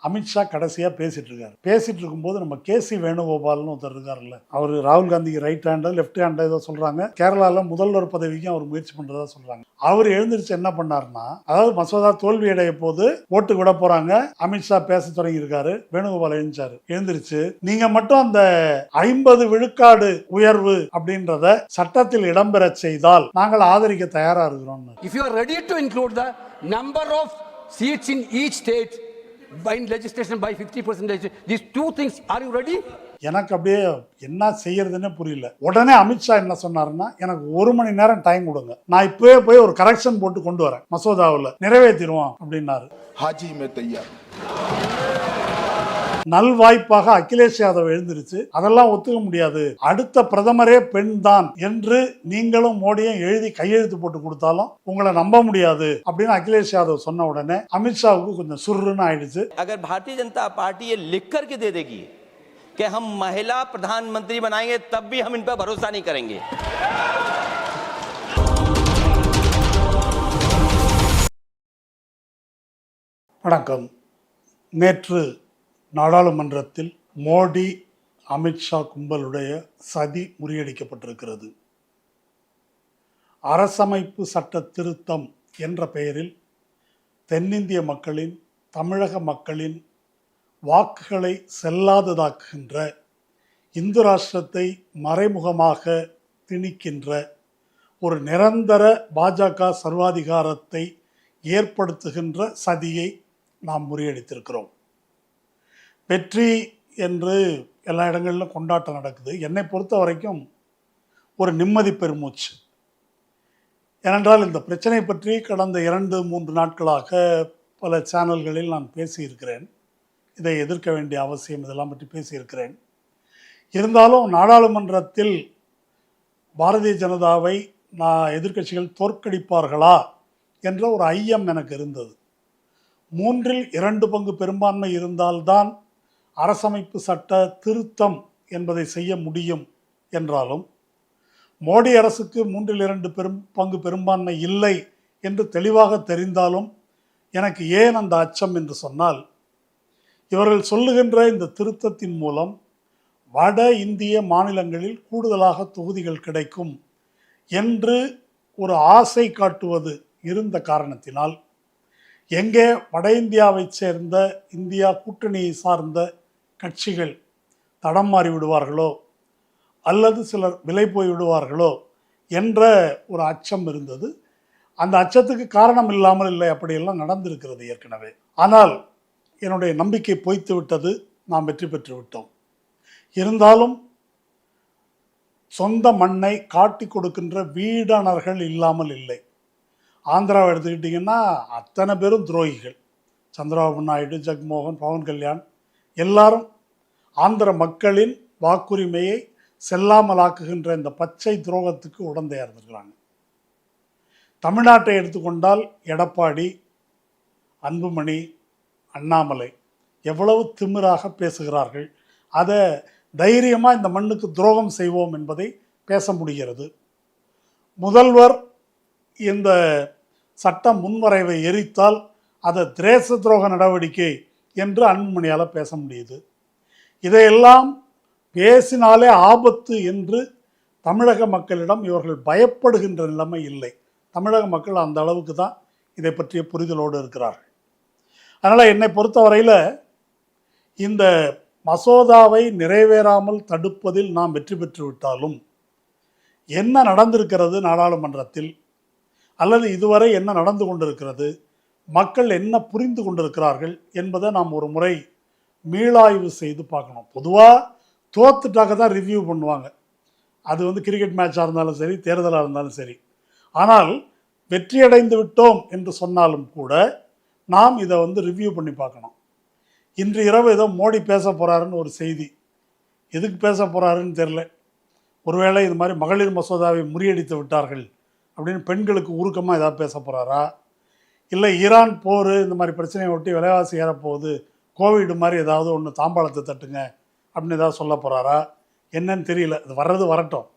அமித்ஷா கடைசியாக பேசிகிட்டு இருக்காரு. பேசிகிட்டு இருக்கும்போது நம்ம கேசி வேணுகோபால்னு ஒருத்தர் இருக்காருல்ல, அவர் ராகுல் காந்திக்கு ரைட் ஹேண்டா லெஃப்ட் ஹேண்டா ஏதோ சொல்கிறாங்க, கேரளாவில் முதல்வர் பதவிக்கும் அவர் முயற்சி பண்ணுறதா சொல்கிறாங்க. அவர் எழுந்திரிச்சு என்ன பண்ணாருன்னா, அதாவது மசோதா தோல்வி அடைய போது ஓட்டு விட போகிறாங்க, அமித்ஷா பேச தொடங்கி இருக்காரு, வேணுகோபால் எழுந்திருச்சு நீங்கள் மட்டும் அந்த 50 விழுக்காடு உயர்வு அப்படின்றத சட்டத்தில் இடம்பெற செய்தால் நாங்கள் ஆதரிக்க தயாரா இருக்கிறோம். If you are ready to include the number of seats in each state by legislation by 50%, these two things, are you ready? எனக்கு அப்படியே என்ன செய்யறதுன்னு புரியல. உடனே அமித்ஷா என்ன சொன்னாருன்னா, எனக்கு 1 மணி நேரம் டைம் கொடுங்க, நான் இப்பவே போய் ஒரு கரெக்ஷன் போட்டு கொண்டு வரேன், மசோதாவில் நிறைவேற்றிடுவோம் அப்படின்னாரு. ஹாஜி மே தயார். நல்வாய்ப்பாக அகிலேஷ் யாதவ் எழுந்திருச்சு, அதெல்லாம் ஒத்துக்க முடியாது, அடுத்த பிரதமரே பெண் தான் என்று நீங்களும் மோடியும் எழுதி கையெழுத்து போட்டு கொடுத்தாலும் உங்களை நம்ப முடியாது அப்படின்னு அகிலேஷ் யாதவ் சொன்ன உடனே அமித்ஷாவுக்கு கொஞ்சம் சுருன்னு ஆயிடுச்சு. अगर भारतीय जनता पार्टी ये लिख करके दे देगी कि हम महिला प्रधानमंत्री बनाएंगे, तब भी हम इन पर भरोसा नहीं करेंगे. வணக்கம். நேற்று நாடாளுமன்றத்தில் மோடி அமித்ஷா கும்பலுடைய சதி முறியடிக்கப்பட்டிருக்கிறது. அரசமைப்பு சட்ட திருத்தம் என்ற பெயரில் தென்னிந்திய மக்களின், தமிழக மக்களின் வாக்குகளை செல்லாததாக்குகின்ற, இந்து ராஷ்டிரத்தை மறைமுகமாக திணிக்கின்ற ஒரு நிரந்தர பாஜக சர்வாதிகாரத்தை ஏற்படுத்துகின்ற சதியை நாம் முறியடித்திருக்கிறோம். வெற்றி என்று எல்லா இடங்களிலும் கொண்டாட்டம் நடக்குது. என்னை பொறுத்த வரைக்கும் ஒரு நிம்மதி பெருமூச்சு. ஏனென்றால் இந்த பிரச்சனை பற்றி கடந்த 2-3 நாட்களாக பல சேனல்களில் நான் பேசியிருக்கிறேன். இதை எதிர்க்க வேண்டிய அவசியம், இதெல்லாம் பற்றி பேசியிருக்கிறேன். இருந்தாலும் நாடாளுமன்றத்தில் பாரதிய ஜனதாவை எதிர்க்கட்சிகள் தோற்கடிப்பார்களா என்ற ஒரு ஐயம் எனக்கு இருந்தது. 3/2 பெரும்பான்மை இருந்தால்தான் அரசமைப்பு சட்ட திருத்தம் என்பதை செய்ய முடியும் என்றாலும், மோடி அரசுக்கு 3/2 பெரும்பான்மை இல்லை என்று தெளிவாக தெரிந்தாலும் எனக்கு ஏன் அந்த அச்சம் என்று சொன்னால், இவர்கள் சொல்லுகின்ற இந்த திருத்தத்தின் மூலம் வட இந்திய மாநிலங்களில் கூடுதலாக தொகுதிகள் கிடைக்கும் என்று ஒரு ஆசை காட்டுவது இருந்த காரணத்தினால், எங்கே வட இந்தியாவை சேர்ந்த இந்தியா கூட்டணியை சார்ந்த கட்சிகள் தடம் மாறி விடுவார்களோ அல்லது சிலர் விலை போய் விடுவார்களோ என்ற ஒரு அச்சம் இருந்தது. அந்த அச்சத்துக்கு காரணம் இல்லாமல் இல்லை, அப்படியெல்லாம் நடந்திருக்கிறது ஏற்கனவே. ஆனால் என்னுடைய நம்பிக்கை பொய்த்து விட்டது, நாம் வெற்றி பெற்று விட்டோம். இருந்தாலும் சொந்த மண்ணை காட்டி கொடுக்கின்ற வீடாளர்கள் இல்லாமல் இல்லை. ஆந்திராவை எடுத்துக்கிட்டிங்கன்னா அத்தனை பேரும் துரோகிகள். சந்திரபாபு நாயுடு, ஜக்மோகன், பவன் கல்யாண் எல்லாரும் ஆந்திர மக்களின் வாக்குரிமையை செல்லாமலாக்குகின்ற இந்த பச்சை துரோகத்துக்கு உடந்தையாக இருந்திருக்கிறாங்க. தமிழ்நாட்டை எடுத்துக்கொண்டால் எடப்பாடி, அன்புமணி, அண்ணாமலை எவ்வளவு திமிராக பேசுகிறார்கள். அதை தைரியமாக இந்த மண்ணுக்கு துரோகம் செய்வோம் என்பதை பேச முடிகிறது. முதல்வர் இந்த சட்ட முன்வரைவை எரித்தால் அதை தேச துரோக நடவடிக்கை என்று அன்புமணியால் பேச முடியுது. இதையெல்லாம் பேசினாலே ஆபத்து என்று தமிழக மக்களிடம் இவர்கள் பயப்படுகின்ற நிலைமை இல்லை. தமிழக மக்கள் அந்த அளவுக்கு தான் இதை பற்றிய புரிதலோடு இருக்கிறார்கள். அதனால் என்னை பொறுத்தவரையில் இந்த மசோதாவை நிறைவேறாமல் தடுப்பதில் நாம் வெற்றி பெற்று விட்டாலும், என்ன நடந்திருக்கிறது நாடாளுமன்றத்தில் அல்லது இதுவரை என்ன நடந்து கொண்டிருக்கிறது, மக்கள் என்ன புரிந்து கொண்டிருக்கிறார்கள் என்பதை நாம் ஒரு முறை மீளாய்வு செய்து பார்க்கணும். பொதுவாக தோத்துட்டாக்க தான் ரிவ்யூ பண்ணுவாங்க. அது கிரிக்கெட் மேட்சாக இருந்தாலும் சரி, தேர்தலாக இருந்தாலும் சரி. ஆனால் வெற்றியடைந்து விட்டோம் என்று சொன்னாலும் கூட நாம் இதை ரிவ்யூ பண்ணி பார்க்கணும். இன்று இரவு ஏதோ மோடி பேச போகிறாருன்னு ஒரு செய்தி. எதுக்கு பேச போகிறாருன்னு தெரில. ஒருவேளை இது மாதிரி மகளிர் மசோதாவை முறியடித்து விட்டார்கள் அப்படின்னு பெண்களுக்கு உருக்கமாக ஏதாவது பேச போகிறாரா, இல்லை ஈரான் போர் இந்த மாதிரி பிரச்சனையை ஒட்டி விலைவாசி ஏறப்போகுது, கோவிட் மாதிரி ஏதாவது ஒன்று தாம்பாளத்தை தட்டுங்க அப்படின்னு ஏதாவது சொல்ல போகிறாரா என்னன்னு தெரியல. இது வர்றது வரட்டும்.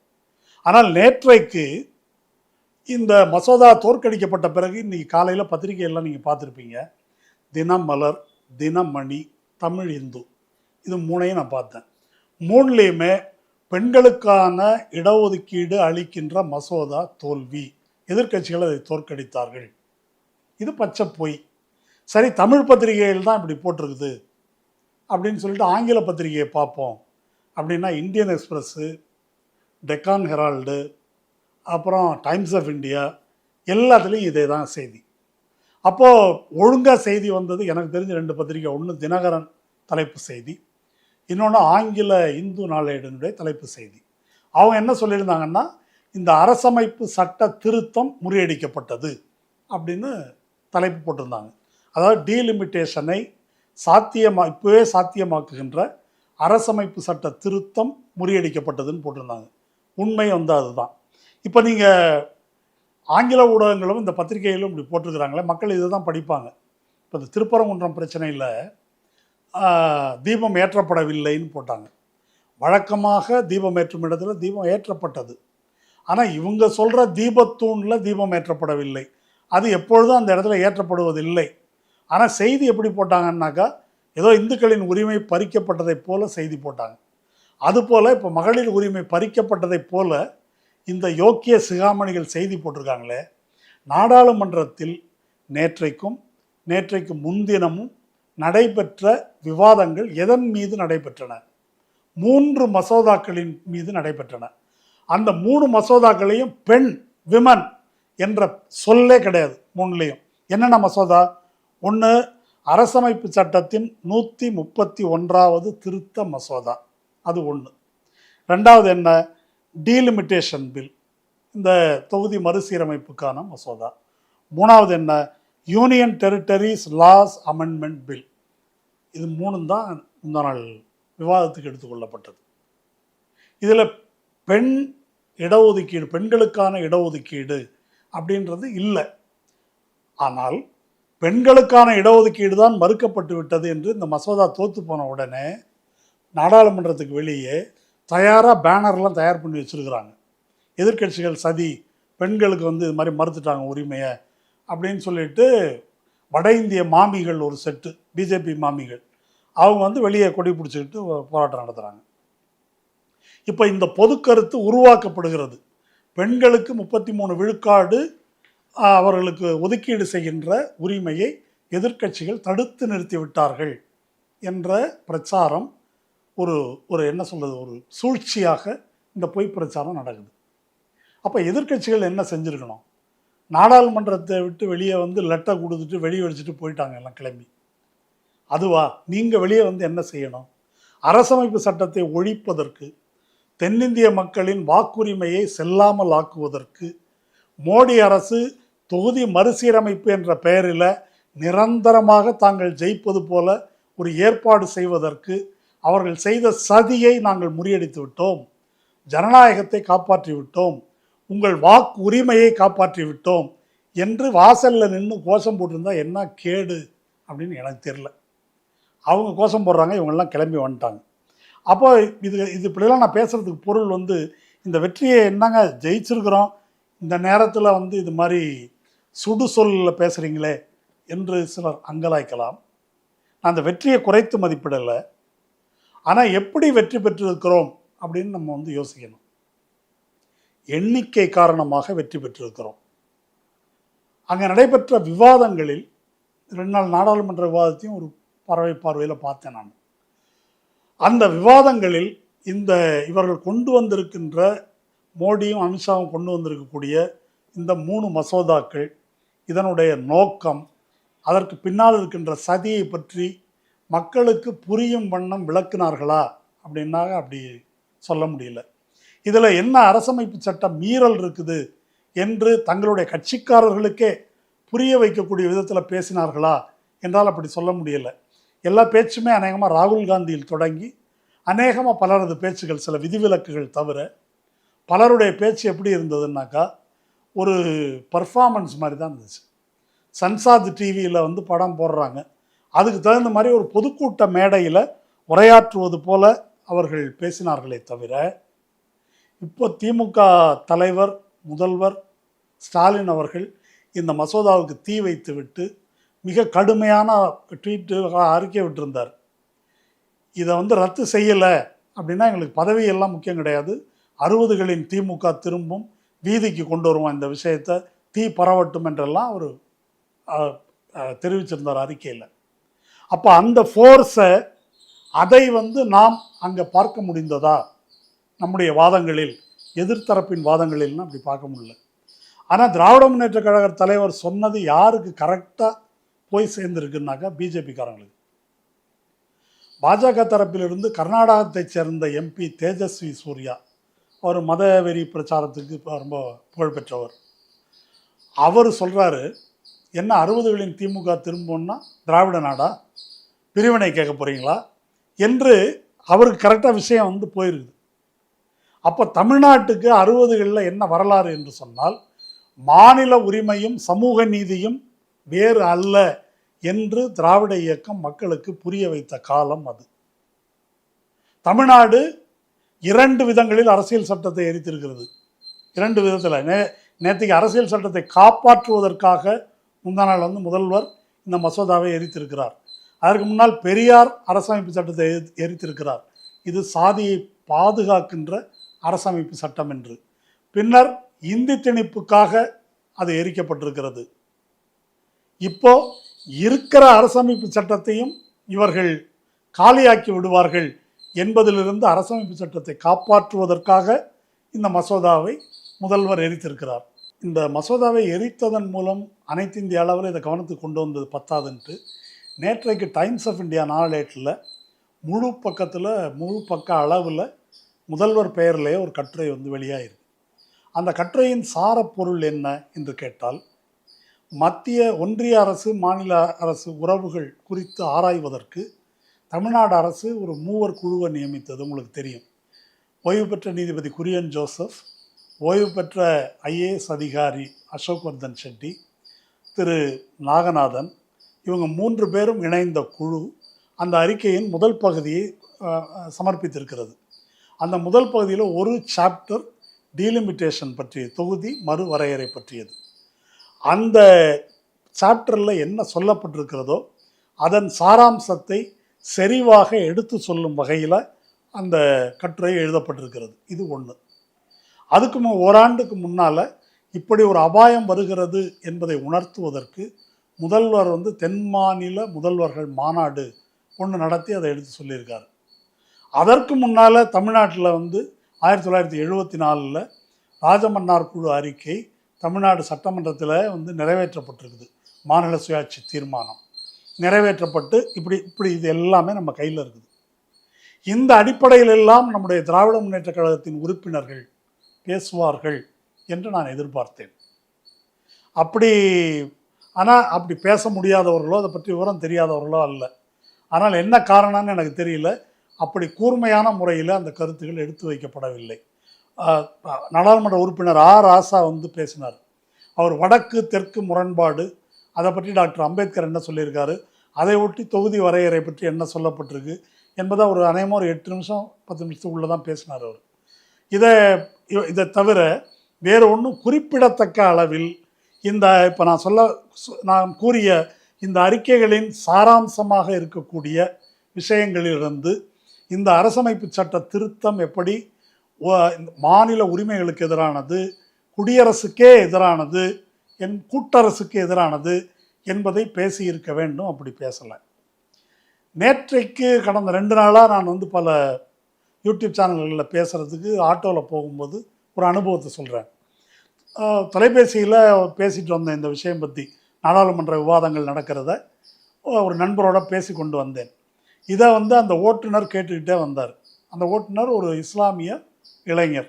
ஆனால் நேற்றைக்கு இந்த மசோதா தோற்கடிக்கப்பட்ட பிறகு இன்றைக்கி காலையில் பத்திரிகையெல்லாம் நீங்கள் பார்த்துருப்பீங்க. தினமலர், தினமணி, தமிழ் இந்து, இது மூணையும் நான் பார்த்தேன். மூணுலேயுமே பெண்களுக்கான இடஒதுக்கீடு அளிக்கின்ற மசோதா தோல்வி, எதிர்க்கட்சிகள் அதை தோற்கடித்தார்கள். இது பச்சை பொய். சரி, தமிழ் பத்திரிகைகள் தான் இப்படி போட்டிருக்குது அப்படின்னு சொல்லிட்டு ஆங்கில பத்திரிகையை பார்ப்போம் அப்படின்னா இந்தியன் எக்ஸ்பிரஸ்ஸு, டெக்கான் ஹெரால்டு, அப்புறம் டைம்ஸ் ஆஃப் இந்தியா, எல்லாத்துலேயும் இதே தான் செய்தி. அப்போது ஒழுங்காக செய்தி வந்தது எனக்கு தெரிஞ்ச 2 பத்திரிகை. ஒன்று தினகரன் தலைப்பு செய்தி, இன்னொன்று ஆங்கில இந்து நாளேடினுடைய தலைப்பு செய்தி. அவங்க என்ன சொல்லியிருந்தாங்கன்னா, இந்த அரசமைப்பு சட்ட திருத்தம் முறியடிக்கப்பட்டது அப்படின்னு தலைப்பு போட்டிருந்தாங்க. அதாவது டீலிமிட்டேஷனை இப்போவே சாத்தியமாக்குகின்ற அரசமைப்பு சட்ட திருத்தம் முறியடிக்கப்பட்டதுன்னு போட்டிருந்தாங்க. உண்மை வந்து அதுதான். இப்போ நீங்கள் ஆங்கில ஊடகங்களும் இந்த பத்திரிகைகளும் இப்படி போட்டிருக்கிறாங்களே, மக்கள் இதை தான் படிப்பாங்க. இப்போ இந்த திருப்பரங்குன்றம் பிரச்சனையில் தீபம் ஏற்றப்படவில்லைன்னு போட்டாங்க. வழக்கமாக தீபம் ஏற்றும் இடத்துல தீபம் ஏற்றப்பட்டது. ஆனால் இவங்க சொல்கிற தீபத்தூணில் தீபம் ஏற்றப்படவில்லை, அது எப்பொழுதும் அந்த இடத்துல ஏற்றப்படுவதில்லை. ஆனால் செய்தி எப்படி போட்டாங்கன்னாக்கா, ஏதோ இந்துக்களின் உரிமை பறிக்கப்பட்டதைப் போல செய்தி போட்டாங்க. அதுபோல் இப்போ மகளிர் உரிமை பறிக்கப்பட்டதைப் போல இந்த யோக்கிய சிகாமணிகள் செய்தி போட்டிருக்காங்களே. நாடாளுமன்றத்தில் நேற்றைக்கு முன்தினமும் நடைபெற்ற விவாதங்கள் எதன் மீது நடைபெற்றன? 3 மசோதாக்களின் மீது நடைபெற்றன. அந்த 3 மசோதாக்களையும் விமன் என்ற சொல்லே கிடையாது. 3லேயும் என்னென்ன மசோதா? ஒன்று, அரசமைப்பு சட்டத்தின் 131வது திருத்த மசோதா, அது ஒன்று. ரெண்டாவது என்ன? டீலிமிட்டேஷன் பில், இந்த தொகுதி மறுசீரமைப்புக்கான மசோதா. மூணாவது என்ன? Union territories laws amendment bill. இது 3 தான் முந்தா நாள் விவாதத்துக்கு எடுத்துக்கொள்ளப்பட்டது. இதில் பெண்களுக்கான இடஒதுக்கீடு அப்படின்றது இல்லை. ஆனால் பெண்களுக்கான இடஒதுக்கீடு தான் மறுக்கப்பட்டு விட்டது என்று இந்த மசோதா தோற்று போன உடனே நாடாளுமன்றத்துக்கு வெளியே தயாராக பேனர்லாம் தயார் பண்ணி வச்சுருக்கிறாங்க. எதிர்க்கட்சிகள் சதி, பெண்களுக்கு வந்து இது மாதிரி மறுத்துட்டாங்க உரிமையை அப்படின்னு சொல்லிட்டு வட இந்திய மாமிகள் ஒரு செட்டு, பிஜேபி மாமிகள், அவங்க வந்து வெளியே கொடி பிடிச்சிக்கிட்டு போராட்டம் நடத்துகிறாங்க. இப்போ இந்த பொது கருத்து உருவாக்கப்படுகிறது. பெண்களுக்கு 33 விழுக்காடு அவர்களுக்கு ஒதுக்கீடு செய்கின்ற உரிமையை எதிர்க்கட்சிகள் தடுத்து நிறுத்தி விட்டார்கள் என்ற பிரச்சாரம் ஒரு என்ன சொல்கிறது, ஒரு சூழ்ச்சியாக இந்த பொய் பிரச்சாரம் நடக்குது. அப்போ எதிர்க்கட்சிகள் என்ன செஞ்சுருக்கணும்? நாடாளுமன்றத்தை விட்டு வெளியே வந்து லெட்டர் கொடுத்துட்டு வெளியே வச்சுட்டு போயிட்டாங்க எல்லாம் கிளம்பி. அதுவா? நீங்கள் வெளியே வந்து என்ன செய்யணும்? அரசமைப்பு சட்டத்தை ஒழிப்பதற்கு, தென்னிந்திய மக்களின் வாக்குரிமையை செல்லாமல் ஆக்குவதற்கு, மோடி அரசு தொகுதி மறுசீரமைப்பு என்ற பெயரில் நிரந்தரமாக தாங்கள் ஜெயிப்பது போல ஒரு ஏற்பாடு செய்வதற்கு அவர்கள் செய்த சதியை நாங்கள் முறியடித்து விட்டோம், ஜனநாயகத்தை காப்பாற்றி விட்டோம், உங்கள் வாக்கு உரிமையை காப்பாற்றி விட்டோம் என்று வாசலில் நின்று கோஷம் போட்டிருந்தா என்ன கேடு அப்படின்னு எனக்கு தெரியல. அவங்க கோஷம் போடுறாங்க, இவங்கெல்லாம் கிளம்பி வந்துட்டாங்க. அப்போ இது இப்படிலாம் நான் பேசுகிறதுக்கு பொருள் வந்து, இந்த வெற்றியை என்னங்க ஜெயிச்சிருக்கிறோம், இந்த நேரத்தில் வந்து இது மாதிரி சுடு சொல்லில் பேசுகிறீங்களே என்று சிலர் அங்கலாய்க்கலாம். நான் அந்த வெற்றியை குறைத்து மதிப்பிடலை. ஆனால் எப்படி வெற்றி பெற்றிருக்கிறோம் அப்படின்னு நம்ம வந்து யோசிக்கணும். எண்ணிக்கை காரணமாக வெற்றி பெற்றிருக்கிறோம். அங்கே நடைபெற்ற விவாதங்களில் 2 நாள் நாடாளுமன்ற விவாதத்தையும் ஒரு பார்வையில் பார்த்தேன் நான். அந்த விவாதங்களில் இவர்கள் கொண்டு வந்திருக்கின்ற, மோடியும் அமித்ஷாவும் கொண்டு வந்திருக்கக்கூடிய இந்த 3 மசோதாக்கள், இதனுடைய நோக்கம், அதற்கு பின்னால் இருக்கின்ற சதியை பற்றி மக்களுக்கு புரியும் வண்ணம் விளக்குனார்களா அப்படின்னா அப்படி சொல்ல முடியல. இதில் என்ன அரசமைப்பு சட்ட மீறல் இருக்குது என்று தங்களுடைய கட்சிக்காரர்களுக்கே புரிய வைக்கக்கூடிய விதத்தில் பேசினார்களா என்றால் அப்படி சொல்ல முடியலை. எல்லா பேச்சுமே அநேகமாக ராகுல் காந்தியில் தொடங்கி அநேகமாக பலரது பேச்சுகள், சில விதிவிலக்குகள் தவிர பலருடைய பேச்சு எப்படி இருந்ததுன்னாக்கா ஒரு பர்ஃபார்மன்ஸ் மாதிரி தான் இருந்துச்சு. சன்சாத் டிவியில் வந்து படம் போடுறாங்க, அதுக்கு தகுந்த மாதிரி ஒரு பொதுக்கூட்ட மேடையில் உரையாற்றுவது போல அவர்கள் பேசினார்களே தவிர, இப்போ திமுக தலைவர் முதல்வர் ஸ்டாலின் அவர்கள் இந்த மசோதாவுக்கு தீ வைத்து விட்டு மிக கடுமையான ட்வீட்டு அறிக்கை விட்டிருந்தார். இதை வந்து ரத்து செய்யலை அப்படின்னா எங்களுக்கு பதவியெல்லாம் முக்கியம் கிடையாது, 60களின் திமுக திரும்பும், வீதிக்கு கொண்டு வருவோம், இந்த விஷயத்தை தீ பரவட்டும் என்றெல்லாம் அவர் தெரிவிச்சிருந்தார் அறிக்கையில். அப்போ அந்த ஃபோர்ஸை அதை வந்து நாம் அங்கே பார்க்க முடிந்ததா நம்முடைய வாதங்களில், எதிர்த்தரப்பின் வாதங்களில்னு அப்படி பார்க்க முடியல. ஆனால் திராவிட முன்னேற்ற கழக தலைவர் சொன்னது யாருக்கு கரெக்டாக போய் சேர்ந்துருக்குன்னாக்கா பிஜேபிக்காரங்களுக்கு. பாஜக தரப்பிலிருந்து கர்நாடகத்தை சேர்ந்த எம்பி தேஜஸ்வி சூர்யா, அவர் மதவெறி பிரச்சாரத்துக்கு ரொம்ப புகழ்பெற்றவர், அவர் சொல்கிறாரு, என்ன 60களின் திமுக திரும்பும்னா திராவிட நாடா, பிரிவினை கேட்க போகிறீங்களா என்று அவருக்கு கரெக்டாக விஷயம் வந்து போயிருக்குது. அப்போ தமிழ்நாட்டுக்கு 60களில் என்ன வரலாறு என்று சொன்னால், மாநில உரிமையும் சமூக நீதியும் வேறு அல்ல என்று திராவிட இயக்கம் மக்களுக்கு புரிய வைத்த காலம் அது. தமிழ்நாடு 2 விதங்களில் அரசியல் சட்டத்தை எரித்திருக்கிறது. 2 விதத்தில். நேற்றுக்கு அரசியல் சட்டத்தை காப்பாற்றுவதற்காக முந்தா நாள் வந்து முதல்வர் இந்த மசோதாவை எரித்திருக்கிறார். அதற்கு முன்னால் பெரியார் அரசமைப்பு சட்டத்தை எரித்திருக்கிறார். இது சாதியை பாதுகாக்கின்ற அரசமைப்பு சட்டம் என்று. பின்னர் இந்தி திணிப்புக்காக அது எரிக்கப்பட்டிருக்கிறது. இப்போ இருக்கிற அரசமைப்பு சட்டத்தையும் இவர்கள் காலியாக்கி விடுவார்கள் என்பதிலிருந்து அரசமைப்பு சட்டத்தை காப்பாற்றுவதற்காக இந்த மசோதாவை முதல்வர் எரித்திருக்கிறார். இந்த மசோதாவை எரித்ததன் மூலம் அனைத்து இந்திய அளவில் இதை கவனத்துக்கு கொண்டு வந்தது பத்தாதுன்ட்டு நேற்றைக்கு டைம்ஸ் ஆஃப் இந்தியா நாளேட்டில் முழு பக்க அளவில் முதல்வர் பெயர்லேயே ஒரு கட்டுரை வந்து வெளியாயிருக்கு. அந்த கட்டுரையின் சாரப்பொருள் என்ன என்று கேட்டால், ஒன்றிய அரசு மாநில அரசு உறவுகள் குறித்து ஆராய்வதற்கு தமிழ்நாடு அரசு ஒரு 3 குழுவை நியமித்தது உங்களுக்கு தெரியும். ஓய்வு பெற்ற நீதிபதி குரியன் ஜோசப், ஓய்வு பெற்ற ஐஏஎஸ் அதிகாரி அசோக் வர்தன் ஷெட்டி, திரு நாகநாதன், இவங்க 3 பேரும் இணைந்த குழு அந்த அறிக்கையின் முதல் பகுதியை சமர்ப்பித்திருக்கிறது. அந்த முதல் பகுதியில் ஒரு சாப்டர் டீலிமிட்டேஷன் பற்றிய, தொகுதி மறுவரையறை பற்றியது. அந்த சாப்டரில் என்ன சொல்லப்பட்டிருக்கிறதோ அதன் சாராம்சத்தை செறிவாக எடுத்து சொல்லும் வகையில் அந்த கட்டுரை எழுதப்பட்டிருக்கிறது. இது ஒன்று. அதுக்கு ஓராண்டுக்கு முன்னால் இப்படி ஒரு அபாயம் வருகிறது என்பதை உணர்த்துவதற்கு முதல்வர் வந்து தென் மாநில முதல்வர்கள் மாநாடு ஒன்று நடத்தி அதை எடுத்து சொல்லியிருக்காரு. அதற்கு முன்னால் தமிழ்நாட்டில் வந்து 1974 ராஜமன்னார் குழு அறிக்கை தமிழ்நாடு சட்டமன்றத்தில் வந்து நிறைவேற்றப்பட்டிருக்குது. மாநில சுயாட்சி தீர்மானம் நிறைவேற்றப்பட்டு இப்படி இது எல்லாமே நம்ம கையில் இருக்குது. இந்த அடிப்படையில் எல்லாம் நம்முடைய திராவிட முன்னேற்ற கழகத்தின் உறுப்பினர்கள் பேசுவார்கள் என்று நான் எதிர்பார்த்தேன். அப்படி பேச முடியாதவர்களோ, அதை பற்றி விவரம் தெரியாதவர்களோ அல்ல. ஆனால் என்ன காரணம்னு எனக்கு தெரியல, அப்படி கூர்மையான முறையில் அந்த கருத்துக்கள் எடுத்து வைக்கப்படவில்லை. நாடாளுமன்ற உறுப்பினர் ராசா வந்து பேசினார். அவர் வடக்கு தெற்கு முரண்பாடு, அதை பற்றி டாக்டர் அம்பேத்கர் என்ன சொல்லியிருக்காரு, அதை ஒட்டி தொகுதி வரையறை பற்றி என்ன சொல்லப்பட்டிருக்கு என்பதை ஒரு அநேகமாக ஒரு 8 நிமிஷம் 10 நிமிஷத்துக்குள்ளே தான் பேசினார் அவர். இதை தவிர வேறு ஒன்றும் குறிப்பிடத்தக்க அளவில் இப்போ நான் கூறிய இந்த அறிக்கைகளின் சாராம்சமாக இருக்கக்கூடிய விஷயங்களிலிருந்து இந்த அரசமைப்பு சட்ட திருத்தம் எப்படி மாநில உரிமைகளுக்கு எதிரானது, குடியரசுக்கே எதிரானது, கூட்டரசுக்கு எதிரானது என்பதை பேசியிருக்க வேண்டும். அப்படி பேசலை. நேற்றைக்கு கடந்த 2 நாளாக நான் வந்து பல யூடியூப் சேனல்களில் பேசுகிறதுக்கு ஆட்டோவில் போகும்போது ஒரு அனுபவத்தை சொல்கிறேன். தொலைபேசியில் பேசிட்டு வந்தேன் இந்த விஷயம் பற்றி, நாடாளுமன்ற விவாதங்கள் நடக்கிறத ஒரு நண்பரோட பேசி கொண்டு வந்தேன். இதை வந்து அந்த ஓட்டுநர் கேட்டுக்கிட்டே வந்தார். அந்த ஓட்டுநர் ஒரு இஸ்லாமிய இளைஞர்.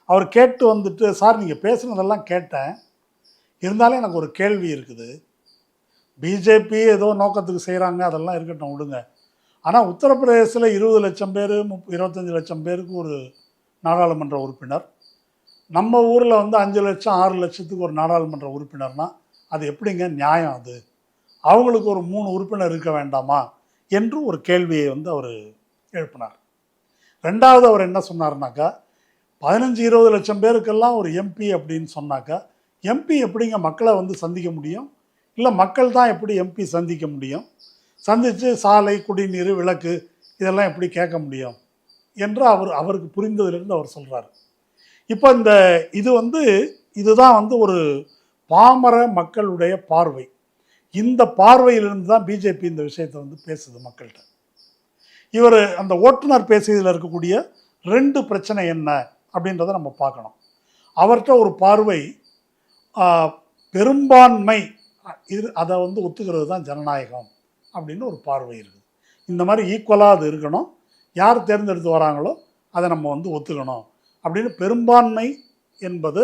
அவர் கேட்டு வந்துட்டு, சார் நீங்கள் பேசுனதெல்லாம் கேட்டேன், இருந்தாலும் எனக்கு ஒரு கேள்வி இருக்குது. பிஜேபி ஏதோ நோக்கத்துக்கு செய்கிறாங்க, அதெல்லாம் இருக்கட்டும் விடுங்க. ஆனால் உத்தரப்பிரதேசத்தில் 20 லட்சம் பேர் 25 லட்சம் பேருக்கு ஒரு நாடாளுமன்ற உறுப்பினர், நம்ம ஊரில் வந்து 5 லட்சம் 6 லட்சத்துக்கு ஒரு நாடாளுமன்ற உறுப்பினர்னா அது எப்படிங்க நியாயம்? அது அவங்களுக்கு ஒரு 3 உறுப்பினர் இருக்க வேண்டாமா என்று ஒரு கேள்வியை வந்து அவர் எழுப்பினார். ரெண்டாவது அவர் என்ன சொன்னார்னாக்கா, 15-20 லட்சம் பேருக்கெல்லாம் ஒரு எம்பி அப்படின்னு சொன்னாக்கா, எம்பி எப்படிங்க மக்களை வந்து சந்திக்க முடியும்? இல்லை மக்கள் தான் எப்படி எம்பி சந்திக்க முடியும்? சந்தித்து சாலை, குடிநீர், விளக்கு இதெல்லாம் எப்படி கேட்க முடியும் என்று அவருக்கு புரிந்ததிலிருந்து அவர் சொல்கிறார். இப்போ இதுதான் ஒரு பாமர மக்களுடைய பார்வை. இந்த பார்வையிலிருந்து தான் பிஜேபி இந்த விஷயத்தை பேசுது மக்கள்கிட்ட. இவர் அந்த ஓட்டுநர் பேசியதில் இருக்கக்கூடிய 2 பிரச்சனை என்ன அப்படின்றத நம்ம பார்க்கணும். அவர்கிட்ட ஒரு பார்வை பெரும்பான்மை அதை ஒத்துக்கிறது தான் ஜனநாயகம் அப்படின்னு ஒரு பார்வை இருக்குது. இந்த மாதிரி ஈக்குவலாக அது இருக்கணும், யார் தேர்ந்தெடுத்து வராங்களோ அதை நம்ம ஒத்துக்கணும் அப்படின்னு பெரும்பான்மை என்பது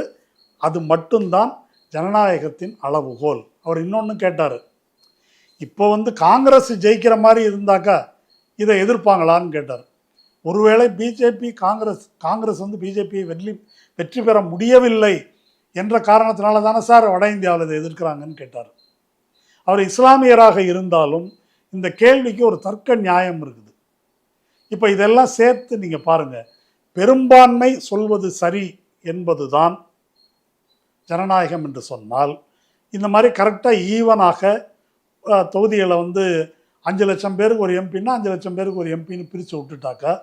அது மட்டும்தான் ஜனநாயகத்தின் அளவுகோல். அவர் இன்னொன்று கேட்டார், இப்போ காங்கிரஸ் ஜெயிக்கிற மாதிரி இருந்தாக்கா இதை எதிர்ப்பாங்களான்னு கேட்டார். ஒருவேளை காங்கிரஸ் பிஜேபியை வெற்றி பெற முடியவில்லை என்ற காரணத்தினால தானே சார் வட இந்தியாவில் இதை எதிர்க்கிறாங்கன்னு கேட்டார். அவர் இஸ்லாமியராக இருந்தாலும் இந்த கேள்விக்கு ஒரு தர்க்க நியாயம் இருக்குது. இப்போ இதெல்லாம் சேர்த்து நீங்கள் பாருங்கள், பெரும்பான்மை சொல்வது சரி என்பது தான் ஜனநாயகம் என்று சொன்னால், இந்த மாதிரி கரெக்டாக ஈவனாக தொகுதிகளை 5 லட்சம் பேருக்கு ஒரு எம்பின்னா 5 லட்சம் பேருக்கு ஒரு எம்பின்னு பிரித்து விட்டுட்டாக்கா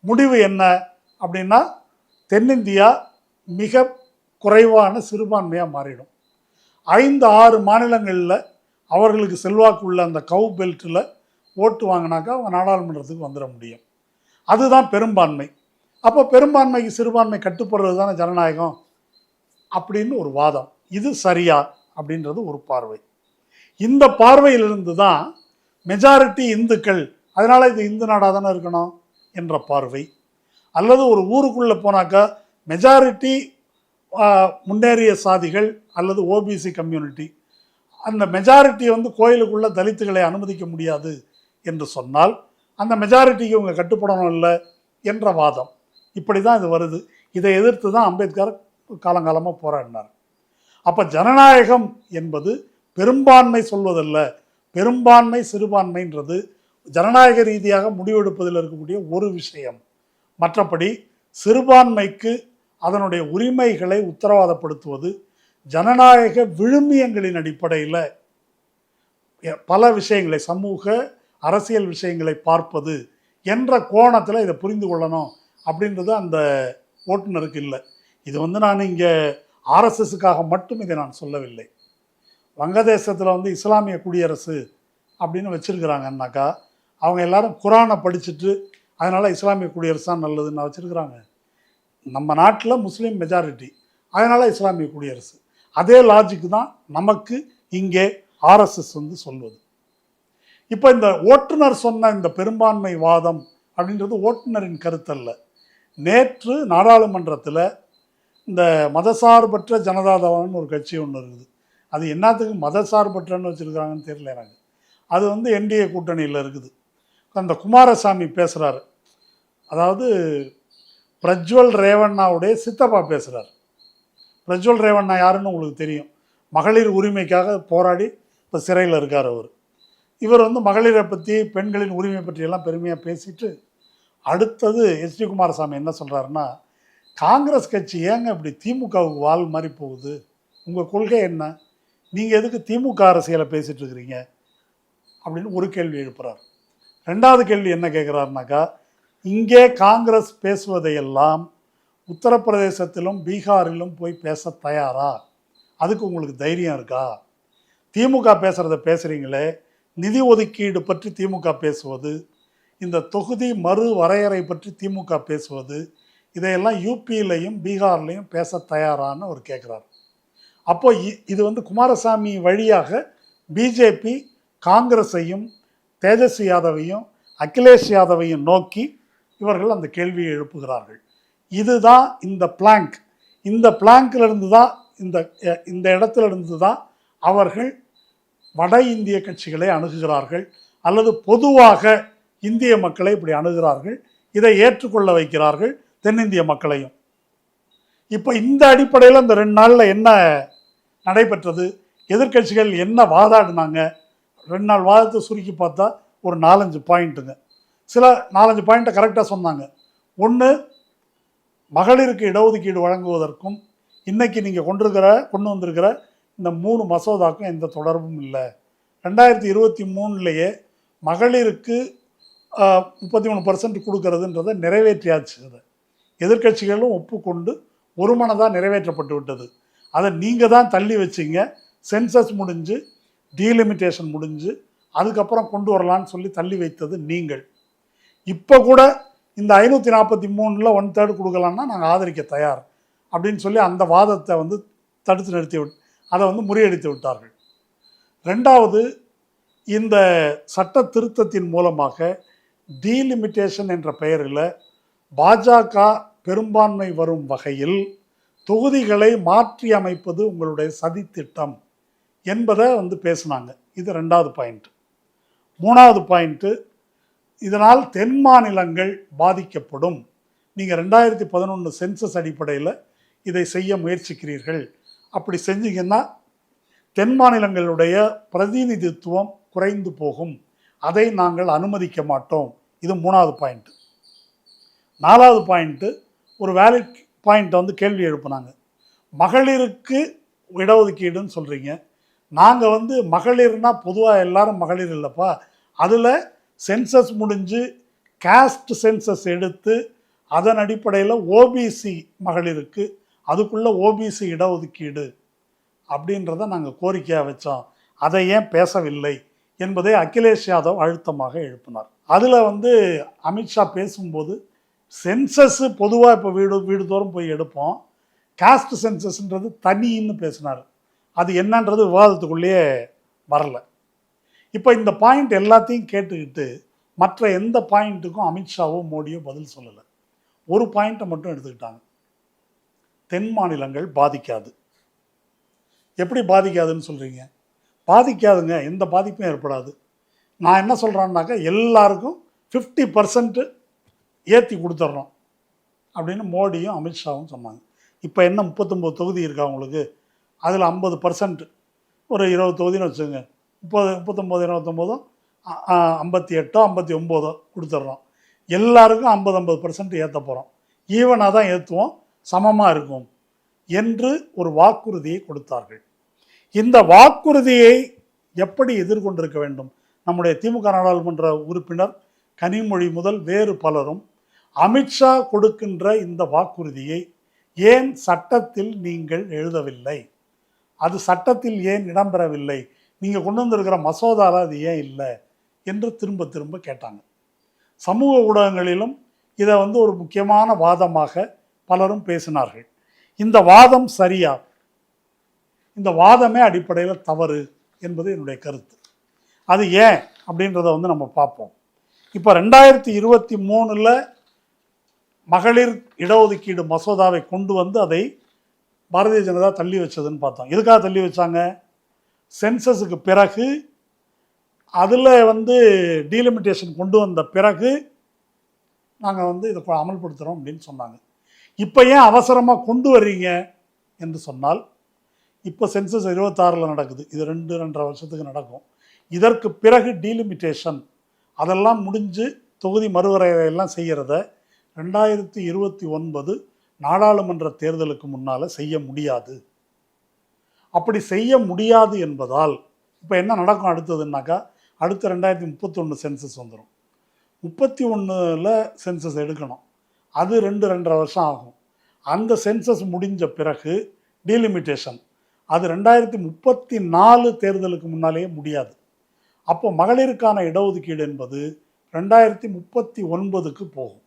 முடிவு என்ன அப்படின்னா தென்னிந்தியா மிக குறைவான சிறுபான்மையாக மாறிடும். 5-6 மாநிலங்களில் அவர்களுக்கு செல்வாக்கு உள்ள அந்த கவு பெல்ட்டில் ஓட்டு வாங்கினாக்கா அவங்க நாடாளுமன்றத்துக்கு வந்துட முடியும். அதுதான் பெரும்பான்மை. அப்போ பெரும்பான்மைக்கு சிறுபான்மை கட்டுப்படுறது தானே ஜனநாயகம் அப்படின்னு ஒரு வாதம். இது சரியா அப்படின்றது ஒரு பார்வை. இந்த பார்வையிலிருந்து தான் மெஜாரிட்டி இந்துக்கள், அதனால் இது இந்து நாடாக தானே இருக்கணும் என்ற பார்வை, அல்லது ஒரு ஊருக்குள்ளே போனாக்கா மெஜாரிட்டி முன்னேறிய சாதிகள் அல்லது ஓபிசி கம்யூனிட்டி, அந்த மெஜாரிட்டி கோயிலுக்குள்ளே தலித்துகளை அனுமதிக்க முடியாது என்று சொன்னால் அந்த மெஜாரிட்டிக்கு இவங்க கட்டுப்படணும் இல்லை என்ற வாதம். இப்படி தான் இது வருது. இதை எதிர்த்து தான் அம்பேத்கர் காலங்காலமாக போராடினார். அப்போ ஜனநாயகம் என்பது பெரும்பான்மை சொல்வதல்ல, பெரும்பான்மை சிறுபான்மைன்றது ஜனநாயக ரீதியாக முடிவெடுப்பதில் இருக்கக்கூடிய ஒரு விஷயம். மற்றபடி சிறுபான்மைக்கு அதனுடைய உரிமைகளை உத்தரவாதப்படுத்துவது ஜனநாயக விழுமியங்களின் அடிப்படையில் பல விஷயங்களை, சமூக அரசியல் விஷயங்களை பார்ப்பது என்ற கோணத்தில் இதை புரிந்து கொள்ளணும் அப்படின்றது அந்த ஓட்டுநருக்கு இல்லை. இது நான் இங்கே ஆர்எஸ்எஸ்ஸுக்காக மட்டும் இதை நான் சொல்லவில்லை. வங்கதேசத்தில் இஸ்லாமிய குடியரசு அப்படின்னு வச்சுருக்கிறாங்கன்னாக்கா அவங்க எல்லாரும் குரானை படிச்சுட்டு அதனால் இஸ்லாமிய குடியரசு தான் நல்லதுன்னு வச்சுருக்கிறாங்க. நம்ம நாட்டில் முஸ்லீம் மெஜாரிட்டி, அதனால் இஸ்லாமிய குடியரசு. அதே லாஜிக்கு தான் நமக்கு இங்கே ஆர்எஸ்எஸ் சொல்வது. இப்போ இந்த ஓட்டுநர் சொன்ன இந்த பெரும்பான்மை வாதம் அப்படின்றது ஓட்டுநரின் கருத்தல்ல. நேற்று நாடாளுமன்றத்தில் இந்த மதசார்பற்ற ஜனதாதளம்னு ஒரு கட்சி ஒன்று இருக்குது. அது என்னத்துக்கு மதசார்பற்றன்னு வச்சுருக்காங்கன்னு தெரியல எனக்கு. அது என்டிஏ கூட்டணியில் இருக்குது. அந்த குமாரசாமி பேசுகிறாரு, அதாவது பிரஜ்வல் ரேவண்ணாவுடைய சித்தப்பா பேசுகிறார். பிரஜ்வல் ரேவண்ணா யாருன்னு உங்களுக்கு தெரியும். மகளிர் உரிமைக்காக போராடி இப்போ சிறையில் இருக்கார் அவர். இவர் மகளிரை பற்றி, பெண்களின் உரிமை பற்றியெல்லாம் பெருமையாக பேசிட்டு அடுத்தது எஸ்டி குமாரசாமி என்ன சொல்கிறாருன்னா, காங்கிரஸ் கட்சி ஏங்க இப்படி திமுகவுக்கு வால் மாதிரி போகுது, உங்கள் கொள்கை என்ன, நீங்கள் எதுக்கு திமுக அரசியலை பேசிகிட்டு இருக்கிறீங்க அப்படின்னு ஒரு கேள்வி எழுப்புறார். 2வது கேள்வி என்ன கேட்குறாருனாக்கா, இங்கே காங்கிரஸ் பேசுவதையெல்லாம் உத்தரப்பிரதேசத்திலும் பீகாரிலும் போய் பேச தயாரா, அதுக்கு உங்களுக்கு தைரியம் இருக்கா, திமுக பேசுகிறத பேசுகிறீங்களே, நிதி ஒதுக்கீடு பற்றி திமுக பேசுவது, இந்த தொகுதி மறு வரையறை பற்றி திமுக பேசுவது, இதையெல்லாம் யூபியிலையும் பீகார்லையும் பேச தயாரான்னு அவர் கேட்குறாரு. அப்போ இது குமாரசாமி வழியாக பிஜேபி காங்கிரஸையும் தேஜஸ்வி யாதவையும் அகிலேஷ் யாதவையும் நோக்கி இவர்கள் அந்த கேள்வியை எழுப்புகிறார்கள். இதுதான் இந்த பிளாங்க். இந்த பிளாங்கிலிருந்து தான் இந்த இடத்திலிருந்து தான் அவர்கள் வட இந்திய கட்சிகளை அணுகுகிறார்கள், அல்லது பொதுவாக இந்திய மக்களை இப்படி அணுகிறார்கள். இதை ஏற்றுக்கொள்ள வைக்கிறார்கள் தென்னிந்திய மக்களையும். இப்போ இந்த அடிப்படையில் இந்த 2 நாளில் என்ன நடைபெற்றது, எதிர்கட்சிகள் என்ன வாதாடினாங்க, 2 நாள் வாதத்தை சுருக்கி பார்த்தா ஒரு 4-5 பாயிண்ட்டுங்க. சில 4-5 பாயிண்ட்டை கரெக்டாக சொன்னாங்க. ஒன்று, மகளிருக்கு இடஒதுக்கீடு வழங்குவதற்கும் இன்றைக்கி நீங்கள் கொண்டு வந்திருக்கிற இந்த 3 மசோதாக்கும் எந்த தொடர்பும் இல்லை. 2023 மகளிருக்கு 33% கொடுக்கறதுன்றதை நிறைவேற்றியாச்சு. அதை எதிர்க்கட்சிகளும் ஒப்புக்கொண்டு ஒரு மனதாக நிறைவேற்றப்பட்டு விட்டது. அதை நீங்கள் தான் தள்ளி வச்சிங்க. சென்சஸ் முடிஞ்சு டீலிமிட்டேஷன் முடிஞ்சு அதுக்கப்புறம் கொண்டு வரலான்னு சொல்லி தள்ளி வைத்தது நீங்கள். இப்போ கூட இந்த 543 1/3 கொடுக்கலான்னா நாங்கள் ஆதரிக்க தயார் அப்படின்னு சொல்லி அந்த வாதத்தை வந்து தடுத்து நிறுத்தி அதை வந்து முறியடித்து விட்டார்கள். ரெண்டாவது, இந்த சட்ட திருத்தத்தின் மூலமாக டீலிமிட்டேஷன் என்ற பெயரில் பாஜக பெரும்பான்மை வரும் வகையில் தொகுதிகளை மாற்றி அமைப்பது உங்களுடைய சதித்திட்டம் என்பதை வந்து பேசினாங்க. இது ரெண்டாவது பாயிண்ட். மூணாவது பாயிண்ட்டு, இதனால் தென் மாநிலங்கள் பாதிக்கப்படும். நீங்கள் 2011 சென்சஸ் அடிப்படையில் இதை செய்ய முயற்சிக்கிறீர்கள். அப்படி செஞ்சீங்கன்னா தென் மாநிலங்களுடைய பிரதிநிதித்துவம் குறைந்து போகும். அதை நாங்கள் அனுமதிக்க மாட்டோம். இது மூணாவது பாயிண்ட்டு. நாலாவது பாயிண்ட்டு, ஒரு வேலிட் பாயிண்ட்டை வந்து கேள்வி எழுப்புனாங்க. மகளிருக்கு இடஒதுக்கீடுன்னு சொல்கிறீங்க. நாங்கள் வந்து மகளிர்னா பொதுவாக எல்லாரும் மகளிர் இல்லைப்பா. அதில் சென்சஸ் முடிஞ்சு காஸ்ட் சென்சஸ் எடுத்து அதன் அடிப்படையில் ஓபிசி மகளிருக்கு அதுக்குள்ளே ஓபிசி இடஒதுக்கீடு அப்படின்றத நாங்கள் கோரிக்கையாக வச்சோம். அதை ஏன் பேசவில்லை என்பதை அகிலேஷ் யாதவ் அழுத்தமாக எழுப்பினார். அதில் வந்து அமித்ஷா பேசும்போது சென்சஸ் பொதுவாக இப்போ வீடு தோறும் போய் எடுப்போம், காஸ்ட் சென்சஸ்ன்றது தனின்னு பேசினார். அது என்னன்றது விவாதத்துக்குள்ளேயே வரல. இப்போ இந்த பாயிண்ட் எல்லாத்தையும் கேட்டுக்கிட்டு மற்ற எந்த பாயிண்ட்டுக்கும் அமித்ஷாவோ மோடியோ பதில் சொல்லலை. ஒரு பாயிண்ட்டை மட்டும் எடுத்துக்கிட்டாங்க, தென் மாநிலங்கள் பாதிக்காது. எப்படி பாதிக்காதுன்னு சொல்கிறீங்க? பாதிக்காதுங்க, எந்த பாதிப்பும் ஏற்படாது. நான் என்ன சொல்கிறேன்னாக்கா எல்லாருக்கும் 50% ஏற்றி கொடுத்துட்றோம் அப்படின்னு மோடியும் அமித்ஷாவும் சொன்னாங்க. இப்போ என்ன 39 தொகுதி இருக்கா உங்களுக்கு? அதில் 50%, ஒரு 20 தொகுதின்னு வச்சுக்கோங்க, 39 29 58 59 கொடுத்துட்றோம். எல்லாருக்கும் 50% ஏற்ற போகிறோம், ஈவனாக தான் ஏற்றுவோம், சமமாக இருக்கும் என்று ஒரு வாக்குறுதியை கொடுத்தார்கள். இந்த வாக்குறுதியை எப்படி எதிர்கொண்டிருக்க வேண்டும்? நம்முடைய திமுக நாடாளுமன்ற உறுப்பினர் கனிமொழி முதல் வேறு பலரும் அமித்ஷா கொடுக்கின்ற இந்த வாக்குறுதியை ஏன் சட்டத்தில் நீங்கள் எழுதவில்லை, அது சட்டத்தில் ஏன் இடம்பெறவில்லை, நீங்கள் கொண்டு வந்திருக்கிற மசோதாவில் அது ஏன் இல்லை என்று திரும்ப திரும்ப கேட்டாங்க. சமூக ஊடகங்களிலும் இதை வந்து ஒரு முக்கியமான வாதமாக பலரும் பேசினார்கள். இந்த வாதம் சரியா? இந்த வாதமே அடிப்படையில் தவறு என்பது என்னுடைய கருத்து. அது ஏன் அப்படின்றத வந்து நம்ம பார்ப்போம். இப்போ 2023 மகளிர் இடஒதுக்கீடு மசோதாவை கொண்டு வந்து அதை பாரதிய ஜனதா தள்ளி வச்சதுன்னு பார்த்தோம். எதுக்காக தள்ளி வச்சாங்க? சென்சஸுக்கு பிறகு அதில் வந்து டீலிமிட்டேஷன் கொண்டு வந்த பிறகு நாங்கள் வந்து இதை அமல்படுத்துகிறோம் அப்படின்னு சொன்னாங்க. இப்போ ஏன் அவசரமாக கொண்டு வர்றீங்க என்று சொன்னால், இப்போ சென்சஸ் 26 நடக்குது, இது 2-2.5 வருஷத்துக்கு நடக்கும். இதற்கு பிறகு டீலிமிட்டேஷன் அதெல்லாம் முடிஞ்சு தொகுதி மறுவரையறையெல்லாம் செய்கிறத 2029 நாடாளுமன்ற தேர்தலுக்கு முன்னால் செய்ய முடியாது. அப்படி செய்ய முடியாது என்பதால் இப்போ என்ன நடக்கும் அடுத்ததுன்னாக்கா, அடுத்த 2031 சென்சஸ் வந்துடும். 31 சென்சஸ் எடுக்கணும், அது 2-2.5 வருஷம் ஆகும். அந்த சென்சஸ் முடிஞ்ச பிறகு டீலிமிட்டேஷன் அது 2034 தேர்தலுக்கு முன்னாலேயே முடியாது. அப்போ மகளிருக்கான இடஒதுக்கீடு என்பது 2039க்கு போகும்.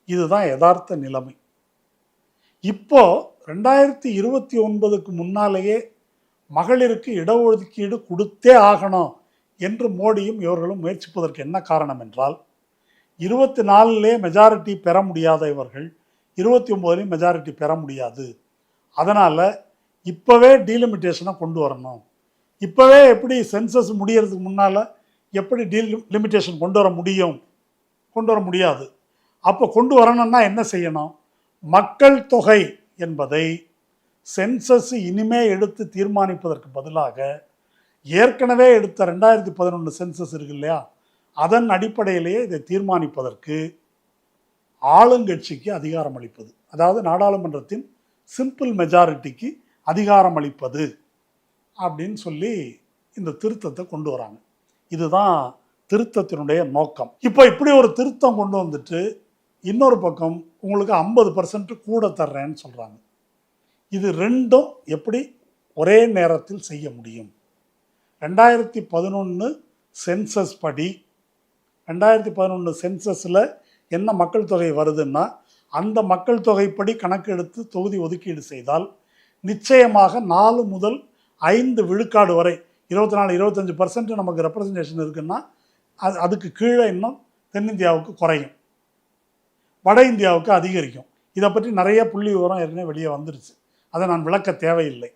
இதுதான் யதார்த்த நிலைமை. இப்போ 2029க்கு முன்னாலேயே மகளிருக்கு இடஒதுக்கீடு கொடுத்தே ஆகணும் என்று மோடியும் இவர்களும் முயற்சிப்பதற்கு என்ன காரணம் என்றால், 24 மெஜாரிட்டி பெற முடியாத இவர்கள் 29 மெஜாரிட்டி பெற முடியாது. அதனால் இப்போவே டீலிமிட்டேஷனை கொண்டு வரணும். இப்போவே எப்படி சென்சஸ் முடியறதுக்கு முன்னால் எப்படி டீலிமிட்டேஷன் கொண்டு வர முடியும்? கொண்டு வர முடியாது. அப்போ கொண்டு வரணும்னா என்ன செய்யணும்? மக்கள் தொகை என்பதை சென்சஸ் இனிமே எடுத்து தீர்மானிப்பதற்கு பதிலாக ஏற்கனவே எடுத்த 2011 சென்சஸ் இருக்கு இல்லையா, அதன் அடிப்படையிலேயே இதை தீர்மானிப்பதற்கு ஆளுங்கட்சிக்கு அதிகாரம் அளிப்பது, அதாவது நாடாளுமன்றத்தின் சிம்பிள் மெஜாரிட்டிக்கு அதிகாரம் அளிப்பது அப்படின்னு சொல்லி இந்த திருத்தத்தை கொண்டு வராங்க. இதுதான் திருத்தத்தினுடைய நோக்கம். இப்போ இப்படி ஒரு திருத்தம் கொண்டு வந்துட்டு இன்னொரு பக்கம் உங்களுக்கு 50% கூட தர்றேன்னு சொல்கிறாங்க. இது ரெண்டும் எப்படி ஒரே நேரத்தில் செய்ய முடியும்? 2011 சென்சஸ் படி 2011 சென்சஸில் என்ன மக்கள் தொகை வருதுன்னா அந்த மக்கள் தொகைப்படி கணக்கெடுத்து தொகுதி ஒதுக்கீடு செய்தால் நிச்சயமாக 4 முதல் 5 விழுக்காடு வரை 24-25% நமக்கு ரெப்ரசன்டேஷன் இருக்குன்னா அதுக்கு கீழே இன்னும் தென்னிந்தியாவுக்கு குறையும், வட இந்தியாவுக்கு அதிகரிக்கும். இதை பற்றி நிறைய புள்ளி விவரம் ஏற்கனவே வெளியே வந்துருச்சு, அதை நான் விளக்க தேவையில்லை.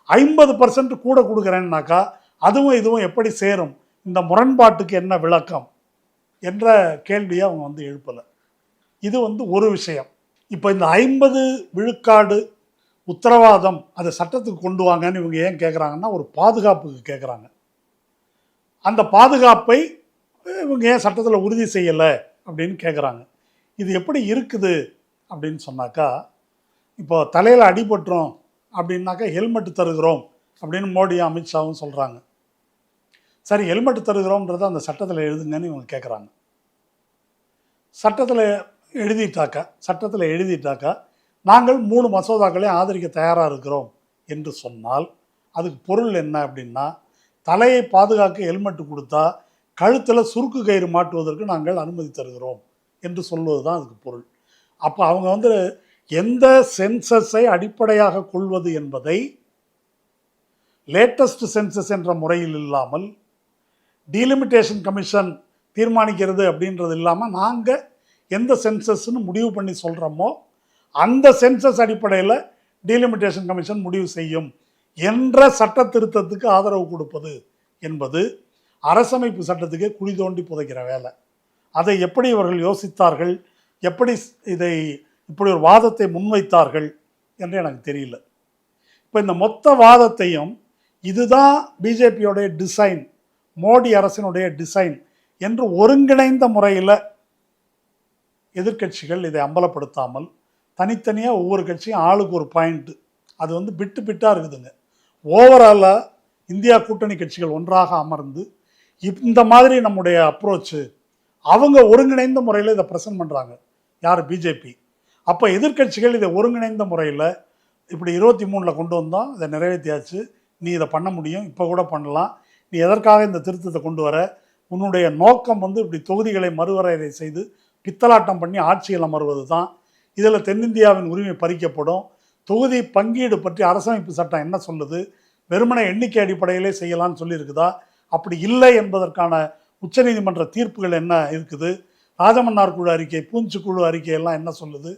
50% கூட கொடுக்குறேன்னாக்கா அதுவும் இதுவும் எப்படி சேரும்? இந்த முரண்பாட்டுக்கு என்ன விளக்கம் என்ற கேள்வியை அவங்க வந்து எழுப்பலை. இது வந்து ஒரு விஷயம். இப்போ இந்த 50 விழுக்காடு உத்தரவாதம் அதை சட்டத்துக்கு கொண்டு வாங்கன்னு இவங்க ஏன் கேட்குறாங்கன்னா ஒரு பாதுகாப்புக்கு கேட்குறாங்க. அந்த பாதுகாப்பை இவங்க ஏன் சட்டத்தில் உறுதி செய்யலை அப்படின்னு கேட்குறாங்க. இது எப்படி இருக்குது அப்படின்னு சொன்னாக்கா, இப்போ தலையில் அடிபட்டுரும் அப்படின்னாக்கா ஹெல்மெட் தருகிறோம் அப்படின்னு மோடியும் அமித்ஷாவும் சொல்கிறாங்க. சரி, ஹெல்மெட் தருகிறோம்ன்றதை அந்த சட்டத்தில் எழுதுங்கன்னு இவங்க கேட்குறாங்க. சட்டத்தில் எழுதிட்டாக்கா நாங்கள் 3 மசோதாக்களை ஆதரிக்க தயாராக இருக்கிறோம் என்று சொன்னால் அதுக்கு பொருள் என்ன அப்படின்னா, தலையை பாதுகாக்க ஹெல்மெட் கொடுத்தா கழுத்தில் சுருக்கு கயிறு மாட்டுவதற்கு நாங்கள் அனுமதி தருகிறோம் என்று சொல்வது தான் அதுக்கு பொருள். அப்போ அவங்க வந்து எந்த சென்சஸை அடிப்படையாக கொள்வது என்பதை லேட்டஸ்ட் சென்சஸ் என்ற முறையில் இல்லாமல் டீலிமிட்டேஷன் கமிஷன் தீர்மானிக்கிறது அப்படின்றது இல்லாமல் நாங்கள் எந்த சென்சஸ்ன்னு முடிவு பண்ணி சொல்கிறோமோ அந்த சென்சஸ் அடிப்படையில் டீலிமிட்டேஷன் கமிஷன் முடிவு செய்யும் என்ற சட்ட திருத்தத்துக்கு ஆதரவு கொடுப்பது என்பது அரசமைப்பு சட்டத்துக்கே குழி தோண்டி புதைக்கிற வேலை. அதை எப்படி இவர்கள் யோசித்தார்கள், எப்படி இப்படி ஒரு வாதத்தை முன்வைத்தார்கள் என்று எனக்கு தெரியல. இப்போ இந்த மொத்த வாதத்தையும் இதுதான் பிஜேபியோடைய டிசைன், மோடி அரசினுடைய டிசைன் என்று ஒருங்கிணைந்த முறையில் எதிர்க்கட்சிகள் இதை அம்பலப்படுத்தாமல் தனித்தனியாக ஒவ்வொரு கட்சியும் ஆளுக்கு ஒரு பாயிண்ட்டு, அது வந்து பிட்டாக இருக்குதுங்க. ஓவராலாக இந்தியா கூட்டணி கட்சிகள் ஒன்றாக அமர்ந்து இந்த மாதிரி நம்முடைய அப்ரோச்சு அவங்க ஒருங்கிணைந்த முறையில் இதை ப்ரெசென்ட் பண்ணுறாங்க. யார்? பிஜேபி. அப்போ எதிர்க்கட்சிகள் இதை ஒருங்கிணைந்த முறையில் இப்படி 23 கொண்டு வந்தோம், இதை நிறைவேற்றியாச்சு, நீ இதை பண்ண முடியும், இப்போ கூட பண்ணலாம், நீ எதற்காக இந்த திருத்தத்தை கொண்டு வர, உன்னுடைய நோக்கம் வந்து இப்படி தொகுதிகளை மறுவரையறை செய்து பித்தலாட்டம் பண்ணி ஆட்சியில் அமர்வது தான். இதில் தென்னிந்தியாவின் உரிமை பறிக்கப்படும். தொகுதி பங்கீடு பற்றி அரசமைப்பு சட்டம் என்ன சொல்லுது? வெறுமனை எண்ணிக்கை அடிப்படையிலே செய்யலான்னு சொல்லியிருக்குதா? அப்படி இல்லை என்பதற்கான உச்சநீதிமன்ற தீர்ப்புகள் என்ன இருக்குது? ராஜமன்னார் குழு அறிக்கை, பூஞ்சு குழு அறிக்கை எல்லாம் என்ன சொல்லுது?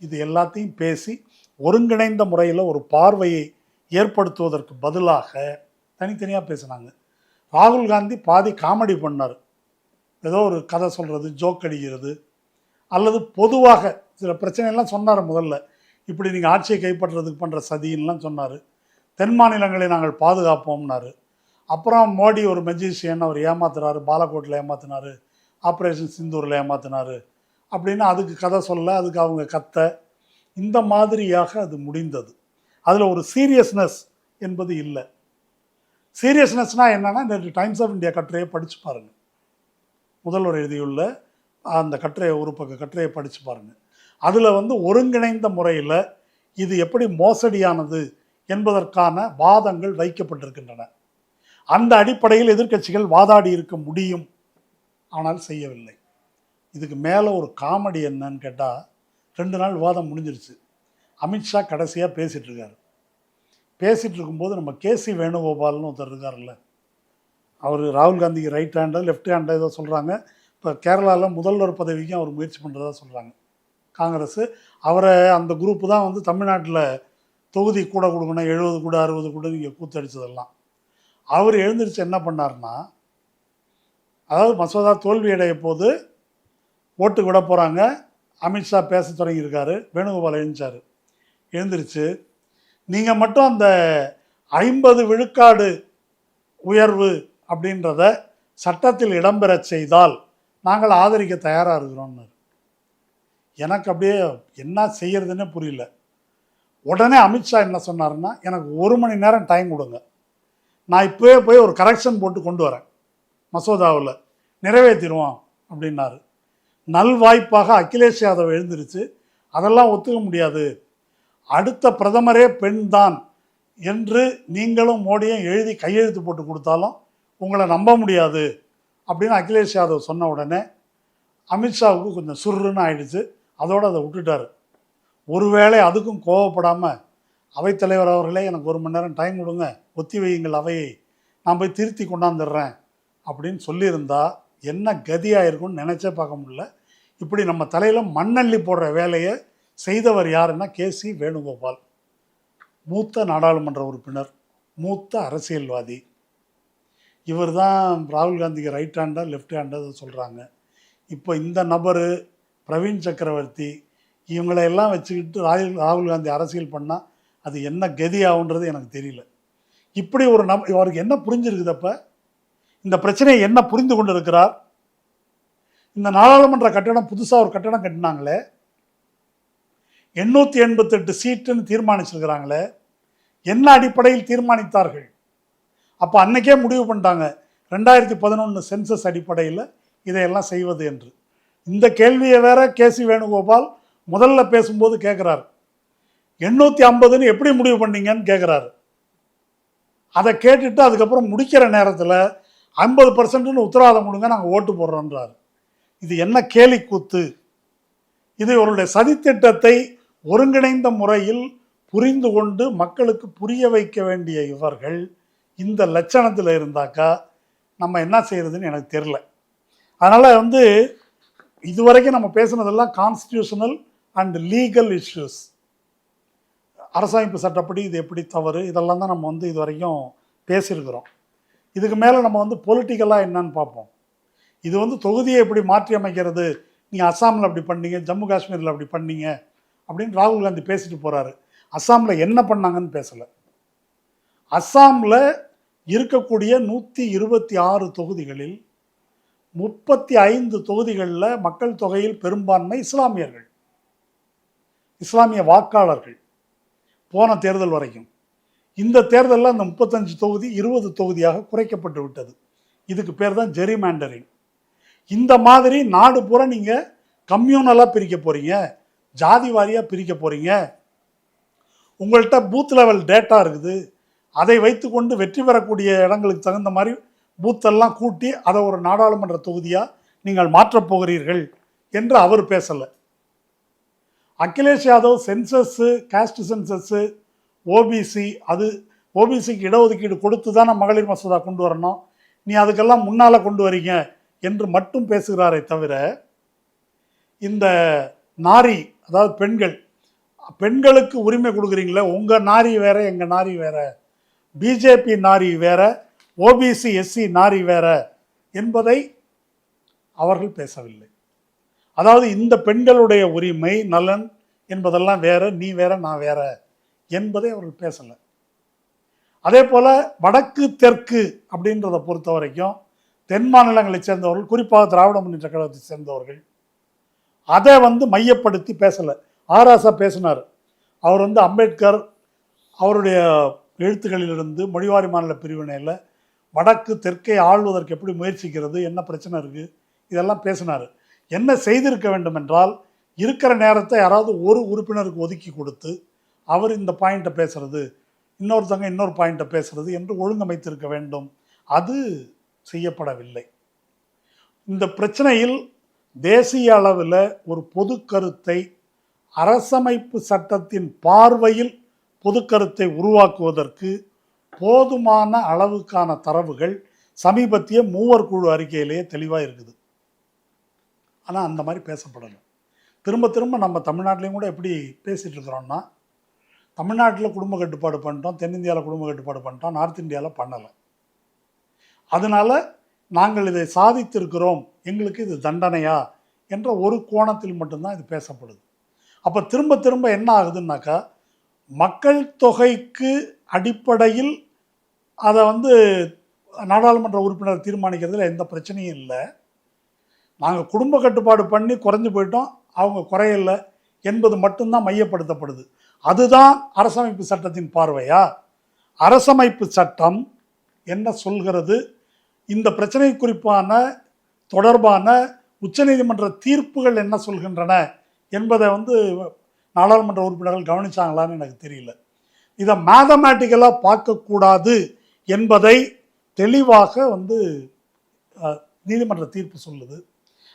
இது எல்லாத்தையும் பேசி ஒருங்கிணைந்த முறையில் ஒரு பார்வையை ஏற்படுத்துவதற்கு பதிலாக தனித்தனியாக பேசினாங்க. ராகுல் காந்தி பாதி காமெடி பண்ணார், ஏதோ ஒரு கதை சொல்கிறது, ஜோக் அடிக்கிறது, அல்லது பொதுவாக சில பிரச்சனைலாம் சொன்னார். முதல்ல இப்படி நீங்கள் ஆட்சியை கைப்பற்றுறதுக்கு பண்ணுற சதின்லாம் சொன்னார். தென் மாநிலங்களை நாங்கள் பாதுகாப்போம்னாரு. அப்புறம் மோடி ஒரு மெஜிஷியன், அவர் ஏமாத்துறாரு, பாலக்கோட்டில் ஏமாத்தினார், ஆப்ரேஷன் சிந்தூரில் ஏமாத்தினார் அப்படின்னு அதுக்கு கதை சொல்ல, அதுக்கு அவங்க கத்த, இந்த மாதிரியாக அது முடிந்தது. அதில் ஒரு சீரியஸ்னஸ் என்பது இல்லை. சீரியஸ்னஸ்னால் என்னென்னா, நேற்று டைம்ஸ் ஆஃப் இந்தியா கட்டுரையை படித்து பாருங்கள். முதல்வர் எழுதியுள்ள அந்த கட்டுரையை, ஒரு பக்க கட்டுரையை படித்து பாருங்கள். அதில் வந்து ஒருங்கிணைந்த முறையில் இது எப்படி மோசடியானது என்பதற்கான வாதங்கள் வைக்கப்பட்டிருக்கின்றன. அந்த அடிப்படையில் எதிர்க்கட்சிகள் வாதாடி இருக்க முடியும், ஆனால் செய்யவில்லை. இதுக்கு மேலே ஒரு காமெடி என்னன்னு கேட்டால், 2 நாள் விவாதம் முடிஞ்சிருச்சு. அமித்ஷா கடைசியாக பேசிகிட்ருக்காரு. பேசிகிட்டு இருக்கும்போது நம்ம கேசி வேணுகோபால்னு ஒருத்தர் இருக்கார்ல, அவர் ராகுல் காந்திக்கு ரைட் ஹேண்டா லெஃப்ட் ஹேண்டா ஏதோ சொல்கிறாங்க. இப்போ கேரளாவில் முதல்வர் பதவிக்கும் அவர் முயற்சி பண்ணுறதா சொல்கிறாங்க காங்கிரஸ். அவரை அந்த குரூப்பு தான் வந்து தமிழ்நாட்டில் தொகுதி கூட கொடுக்கணும், 70 கூட 60 கூட நீங்கள் கூத்தடிச்சதெல்லாம். அவர் எழுந்திரிச்சு என்ன பண்ணார்னா, அதாவது மசோதா தோல்வி அடைய போது ஓட்டு விட போகிறாங்க, அமித்ஷா பேச தொடங்கியிருக்காரு, வேணுகோபால் எழுந்திருச்சு நீங்கள் மட்டும் அந்த 50 விழுக்காடு உயர்வு அப்படின்றத சட்டத்தில் இடம்பெற செய்தால் நாங்கள் ஆதரிக்க தயாராக இருக்கிறோம்னாரு. எனக்கு அப்படியே என்ன செய்யறதுன்னே புரியல. உடனே அமித்ஷா என்ன சொன்னார்னா, எனக்கு 1 மணி நேரம் டைம் கொடுங்க, நான் இப்போவே போய் ஒரு கரெக்ஷன் போட்டு கொண்டு வரேன் மசோதாவில், நிறைவேற்றிடுவோம் அப்படின்னாரு. நல்வாய்ப்பாக அகிலேஷ் யாதவ் எழுந்திருச்சு, அதெல்லாம் ஒத்துக்க முடியாது, அடுத்த பிரதமரே பெண் தான் என்று நீங்களும் மோடியும் எழுதி கையெழுத்து போட்டு கொடுத்தாலும் உங்களை நம்ப முடியாது அப்படின்னு அகிலேஷ் யாதவ் சொன்ன உடனே அமித்ஷாவுக்கு கொஞ்சம் சுருன்னு ஆயிடுச்சு. அதோடு அதை விட்டுட்டார். ஒருவேளை அதுக்கும் கோவப்படாமல் அவைத்தலைவர் அவர்களே எனக்கு 1 மணி நேரம் டைம் கொடுங்க, ஒத்தி வையுங்கள் அவையை, நான் போய் திருத்தி கொண்டாந்துடுறேன் அப்படின்னு சொல்லியிருந்தா என்ன கதியாக இருக்கும்னு நினச்சே பார்க்க முடியல. இப்படி நம்ம தலையில் மண்ணள்ளி போடுற வேலையை செய்தவர் யாருன்னா கேசி வேணுகோபால். மூத்த நாடாளுமன்ற உறுப்பினர், மூத்த அரசியல்வாதி. இவர் தான் ராகுல் காந்திக்கு ரைட் ஹேண்டா லெஃப்ட் ஹேண்டா சொல்கிறாங்க. இப்போ இந்த நபர் பிரவீன் சக்கரவர்த்தி இவங்களையெல்லாம் வச்சுக்கிட்டு ராகுல் காந்தி அரசியல் பண்ணால் அது என்ன கதி ஆகுன்றது எனக்கு தெரியல. இப்படி ஒரு அவருக்கு என்ன புரிஞ்சிருக்குது? அப்போ இந்த பிரச்சனையை என்ன புரிந்து கொண்டு இருக்கிறார்? இந்த நாடாளுமன்ற கட்டடம் புதுசாக ஒரு கட்டடம் கட்டினாங்களே, 888 சீட்டுன்னு தீர்மானிச்சிருக்கிறாங்களே, என்ன அடிப்படையில் தீர்மானித்தார்கள்? அப்போ அன்னைக்கே முடிவு பண்ணிட்டாங்க 2011 சென்சஸ் அடிப்படையில் இதையெல்லாம் செய்வது என்று. இந்த கேள்வியை வேற கேசி வேணுகோபால் முதல்ல பேசும்போது கேட்குறாரு. 850ன்னு எப்படி முடிவு பண்ணீங்கன்னு கேட்குறாரு. அதை கேட்டுட்டு அதுக்கப்புறம் முடிக்கிற நேரத்தில் 50%ன்னு உத்தரவாதம் கொடுங்க, நாங்கள் ஓட்டு போடுறோன்றார். இது என்ன கேலி கூத்து? இது இவருடைய சதித்திட்டத்தை ஒருங்கிணைந்த முறையில் புரிந்து கொண்டு மக்களுக்கு புரிய வைக்க வேண்டிய இவர்கள் இந்த லட்சணத்தில் இருந்தாக்கா நம்ம என்ன செய்யறதுன்னு எனக்கு தெரியல. அதனால் இதுவரைக்கும் நம்ம பேசுனதெல்லாம் கான்ஸ்டியூஷனல் அண்ட் லீகல் இஷ்யூஸ், அரசமைப்பு சட்டப்படி இது எப்படி தவறு, இதெல்லாம் தான் நம்ம இது வரைக்கும் பேசியிருக்கிறோம். இதுக்கு மேலே நம்ம பொலிட்டிக்கலாக என்னன்னு பார்ப்போம். இது தொகுதியை எப்படி மாற்றி அமைக்கிறது, நீங்கள் அஸ்ஸாமில் அப்படி பண்ணீங்க, ஜம்மு காஷ்மீரில் அப்படி பண்ணீங்க அப்படின்னு ராகுல் காந்தி பேசிட்டு போகிறாரு. அஸ்ஸாமில் என்ன பண்ணாங்கன்னு பேசலை. அஸ்ஸாமில் இருக்கக்கூடிய 126 தொகுதிகளில் 35 தொகுதிகளில் மக்கள் தொகையில் பெரும்பான்மை இஸ்லாமியர்கள், இஸ்லாமிய வாக்காளர்கள் போன தேர்தல் வரைக்கும். இந்த தேர்தலில் அந்த 35 தொகுதி 20 தொகுதியாக குறைக்கப்பட்டு விட்டது. இதுக்கு பேர் தான் ஜெரிமேண்டரிங். இந்த மாதிரி நாடு பூரா நீங்கள் கம்யூனலாக பிரிக்க போகிறீங்க, ஜாதி வாரியாக பிரிக்க போகிறீங்க. உங்கள்கிட்ட பூத் லெவல் டேட்டா இருக்குது, அதை வைத்துக்கொண்டு வெற்றி பெறக்கூடிய இடங்களுக்கு தகுந்த மாதிரி பூத்தெல்லாம் கூட்டி அதை ஒரு நாடாளுமன்ற தொகுதியாக நீங்கள் மாற்றப் போகிறீர்கள் என்று அவர் பேசலை. Akhilesh Yadav census, cost census, OBC, அது ஓபிசிக்கு இடஒதுக்கீடு கொடுத்து தானே மகளிர் மசோதா கொண்டு வரணும், நீ அதுக்கெல்லாம் முன்னால் கொண்டு வரீங்க என்று மட்டும் பேசுகிறாரே தவிர, இந்த நாரி, அதாவது பெண்களுக்கு உரிமை கொடுக்குறீங்களே, உங்கள் நாரி வேற எங்கள் நாரி வேற, பிஜேபி நாரி வேற, ஓபிசி எஸ்சி நாரி வேற என்பதை அவர்கள் பேசவில்லை. அதாவது இந்த பெண்களுடைய உரிமை நலன் என்பதெல்லாம் வேற, நீ வேற நான் வேற என்பதை அவர்கள் பேசலை. அதே போல் வடக்கு தெற்கு அப்படின்றத பொறுத்த வரைக்கும் தென் மாநிலங்களை சேர்ந்தவர்கள், குறிப்பாக திராவிட முன்னேற்ற கழகத்தை சேர்ந்தவர்கள் அதை மையப்படுத்தி பேசலை. ஆராசா பேசினார். அவர் அம்பேத்கர் அவருடைய எழுத்துக்களிலிருந்து மொழிவாரி மாநில பிரிவினையில் வடக்கு தெற்கை ஆள்வதற்கு எப்படி முயற்சிக்கிறது, என்ன பிரச்சனை இருக்குது, இதெல்லாம் பேசினார். என்ன செய்திருக்க வேண்டும் என்றால், இருக்கிற நேரத்தை யாராவது ஒரு உறுப்பினருக்கு ஒதுக்கி கொடுத்து அவர் இந்த பாயிண்ட்டை பேசுறது, இன்னொருத்தங்க இன்னொரு பாயிண்ட்டை பேசுறது என்று ஒழுங்கமைத்திருக்க வேண்டும். அது செய்யப்படவில்லை. இந்த பிரச்சனையில் தேசிய அளவில் ஒரு பொது கருத்தை, அரசமைப்பு சட்டத்தின் பார்வையில் பொது கருத்தை உருவாக்குவதற்கு போதுமான அளவுக்கான தரவுகள் சமீபத்திய மூவர் குழு அறிக்கையிலேயே தெளிவாக இருக்குது. ஆனால் அந்த மாதிரி பேசப்படலை. திரும்ப திரும்ப நம்ம தமிழ்நாட்டிலையும் கூட எப்படி பேசிகிட்டு இருக்கிறோம்னா, தமிழ்நாட்டில் குடும்ப கட்டுப்பாடு பண்ணிட்டோம், தென்னிந்தியாவில் குடும்ப கட்டுப்பாடு பண்ணிட்டோம், நார்த் இந்தியாவில் பண்ணலை, அதனால் நாங்கள் இதை சாதித்திருக்கிறோம், எங்களுக்கு இது தண்டனையா என்ற ஒரு கோணத்தில் மட்டும்தான் இது பேசப்படுது. அப்போ திரும்ப திரும்ப என்ன ஆகுதுன்னாக்கா, மக்கள் தொகைக்கு அடிப்படையில் அதை நாடாளுமன்ற உறுப்பினர் தீர்மானிக்கிறதுல எந்த பிரச்சனையும் இல்லை, நாங்கள் குடும்ப கட்டுப்பாடு பண்ணி குறைஞ்சி போயிட்டோம், அவங்க குறையலை என்பது மட்டும்தான் மையப்படுத்தப்படுது. அதுதான் அரசமைப்பு சட்டத்தின் பார்வையா? அரசமைப்பு சட்டம் என்ன சொல்கிறது? இந்த பிரச்சனை குறிப்பான தொடர்பான உச்சநீதிமன்ற தீர்ப்புகள் என்ன சொல்கின்றன என்பதை நாடாளுமன்ற உறுப்பினர்கள் கவனிச்சாங்களான்னு எனக்கு தெரியல. இதை மேத்தமேட்டிக்கலாக பார்க்கக்கூடாது என்பதை தெளிவாக நீதிமன்ற தீர்ப்பு சொல்லுது.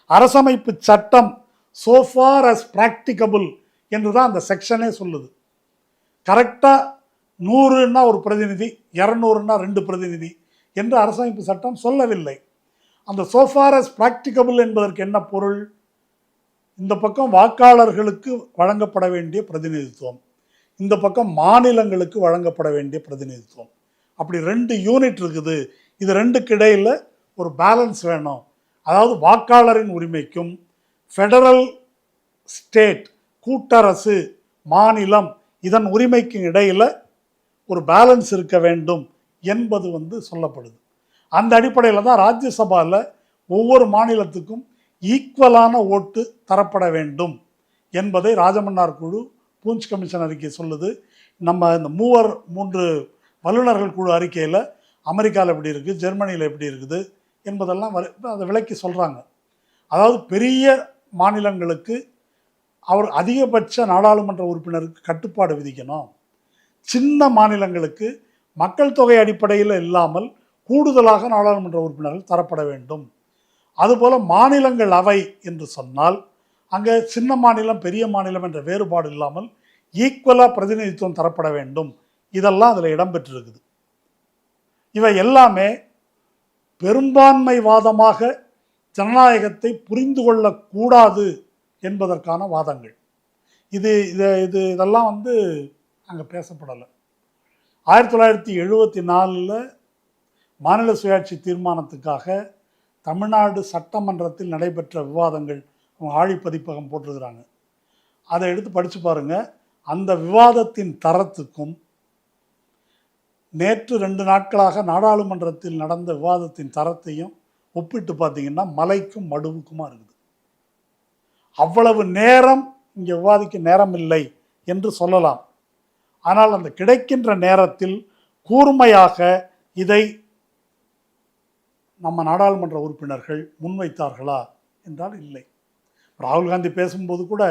அரசமைப்பு சட்டம் so far as practicable என்று தான் அந்த செக்ஷனே சொல்லுது. கரெக்டாக 100ன்னா ஒரு பிரதிநிதி, 200ன்னா 2 பிரதிநிதி என்று அரசமைப்பு சட்டம் சொல்லவில்லை. அந்த so far as practicable என்பதற்கு என்ன பொருள்? இந்த பக்கம் வாக்காளர்களுக்கு வழங்கப்பட வேண்டிய பிரதிநிதித்துவம், இந்த பக்கம் மாநிலங்களுக்கு வழங்கப்பட வேண்டிய பிரதிநிதித்துவம், அப்படி 2 யூனிட் இருக்குது. இது 2க்கு இடையில் ஒரு பேலன்ஸ் வேணும். அதாவது வாக்காளரின் உரிமைக்கும் ஃபெடரல் ஸ்டேட் கூட்டரசு மாநிலம் இதன் உரிமைக்கும் இடையில் ஒரு பேலன்ஸ் இருக்க வேண்டும் என்பது சொல்லப்படுது. அந்த அடிப்படையில் தான் ராஜ்யசபாவில் ஒவ்வொரு மாநிலத்துக்கும் ஈக்குவலான ஓட்டு தரப்பட வேண்டும் என்பதை ராஜமன்னார் குழு பூஞ்ச் கமிஷன் அறிக்கை சொல்லுது. நம்ம இந்த 3 வல்லுநர்கள் குழு அறிக்கையில் அமெரிக்காவில் எப்படி இருக்குது, ஜெர்மனியில் எப்படி இருக்குது என்பதெல்லாம் அதை விளக்கி சொல்கிறாங்க. அதாவது பெரிய மாநிலங்களுக்கு அவர் அதிகபட்ச நாடாளுமன்ற உறுப்பினருக்கு கட்டுப்பாடு விதிக்கணும். சின்ன மாநிலங்களுக்கு மக்கள் தொகை அடிப்படையில் இல்லாமல் கூடுதலாக நாடாளுமன்ற உறுப்பினர்கள் தரப்பட வேண்டும். அதுபோல் மாநிலங்கள் அவை என்று சொன்னால் அங்கே சின்ன மாநிலம் பெரிய மாநிலம் என்ற வேறுபாடு இல்லாமல் ஈக்குவலாக பிரதிநிதித்துவம் தரப்பட வேண்டும். இதெல்லாம் அதில் இடம்பெற்றிருக்குது. இவை எல்லாமே பெரும்பான்மைவாதமாக ஜனநாயகத்தை புரிந்து கொள்ளக்கூடாது என்பதற்கான வாதங்கள். இதெல்லாம் அங்கே பேசப்படலை. 1974 மாநில சுயாட்சி தீர்மானத்துக்காக தமிழ்நாடு சட்டமன்றத்தில் நடைபெற்ற விவாதங்கள் அவங்க ஆழிப்பதிப்பகம் போட்டிருக்கிறாங்க. அதை எடுத்து படித்து பாருங்கள். அந்த விவாதத்தின் தரத்துக்கும் நேற்று 2 நாட்களாக நாடாளுமன்றத்தில் நடந்த விவாதத்தின் தரத்தையும் ஒப்பிட்டு பார்த்தீங்கன்னா மலைக்கும் மடுவுக்குமா இருக்குது. அவ்வளவு நேரம் இங்கே விவாதிக்க நேரம் இல்லை என்று சொல்லலாம். ஆனால் அந்த கிடைக்கின்ற நேரத்தில் கூர்மையாக இதை நம்ம நாடாளுமன்ற உறுப்பினர்கள் முன்வைத்தார்களா என்றால் இல்லை. ராகுல் காந்தி பேசும்போது கூட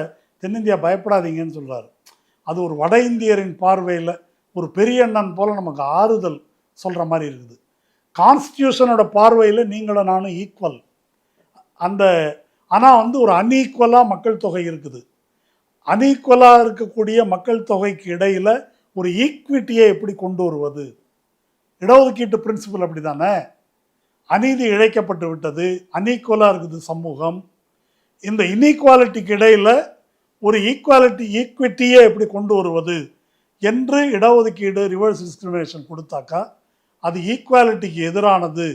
தென்னிந்தியா பயப்படாதீங்கன்னு சொல்கிறார். அது ஒரு வட இந்தியரின் பார்வையில் ஒரு பெரிய அண்ணன் போல் நமக்கு ஆறுதல் சொல்கிற மாதிரி இருக்குது. கான்ஸ்டியூஷனோட பார்வையில் நீங்களும் நானும் ஈக்குவல். ஆனால் ஒரு அன்ஈக்குவலாக மக்கள் தொகை இருக்குது. அன்ஈக்குவலாக இருக்கக்கூடிய மக்கள் தொகைக்கு இடையில் ஒரு ஈக்விட்டியை எப்படி கொண்டு வருவது? இடஒதுக்கீட்டு பிரின்சிபல் அப்படி தானே. அநீதி இழைக்கப்பட்டு விட்டது, அன்ஈக்குவலாக இருக்குது சமூகம். இந்த இன்ஈக்குவாலிட்டிக்கு இடையில் ஒரு ஈக்விட்டியை எப்படி கொண்டு வருவது என்று இடஒதுக்கீடு ரிவர்ஸ் டிஸ்கிரிமினேஷன் கொடுத்தாக்கா அது ஈக்குவாலிட்டிக்கு எதிரானது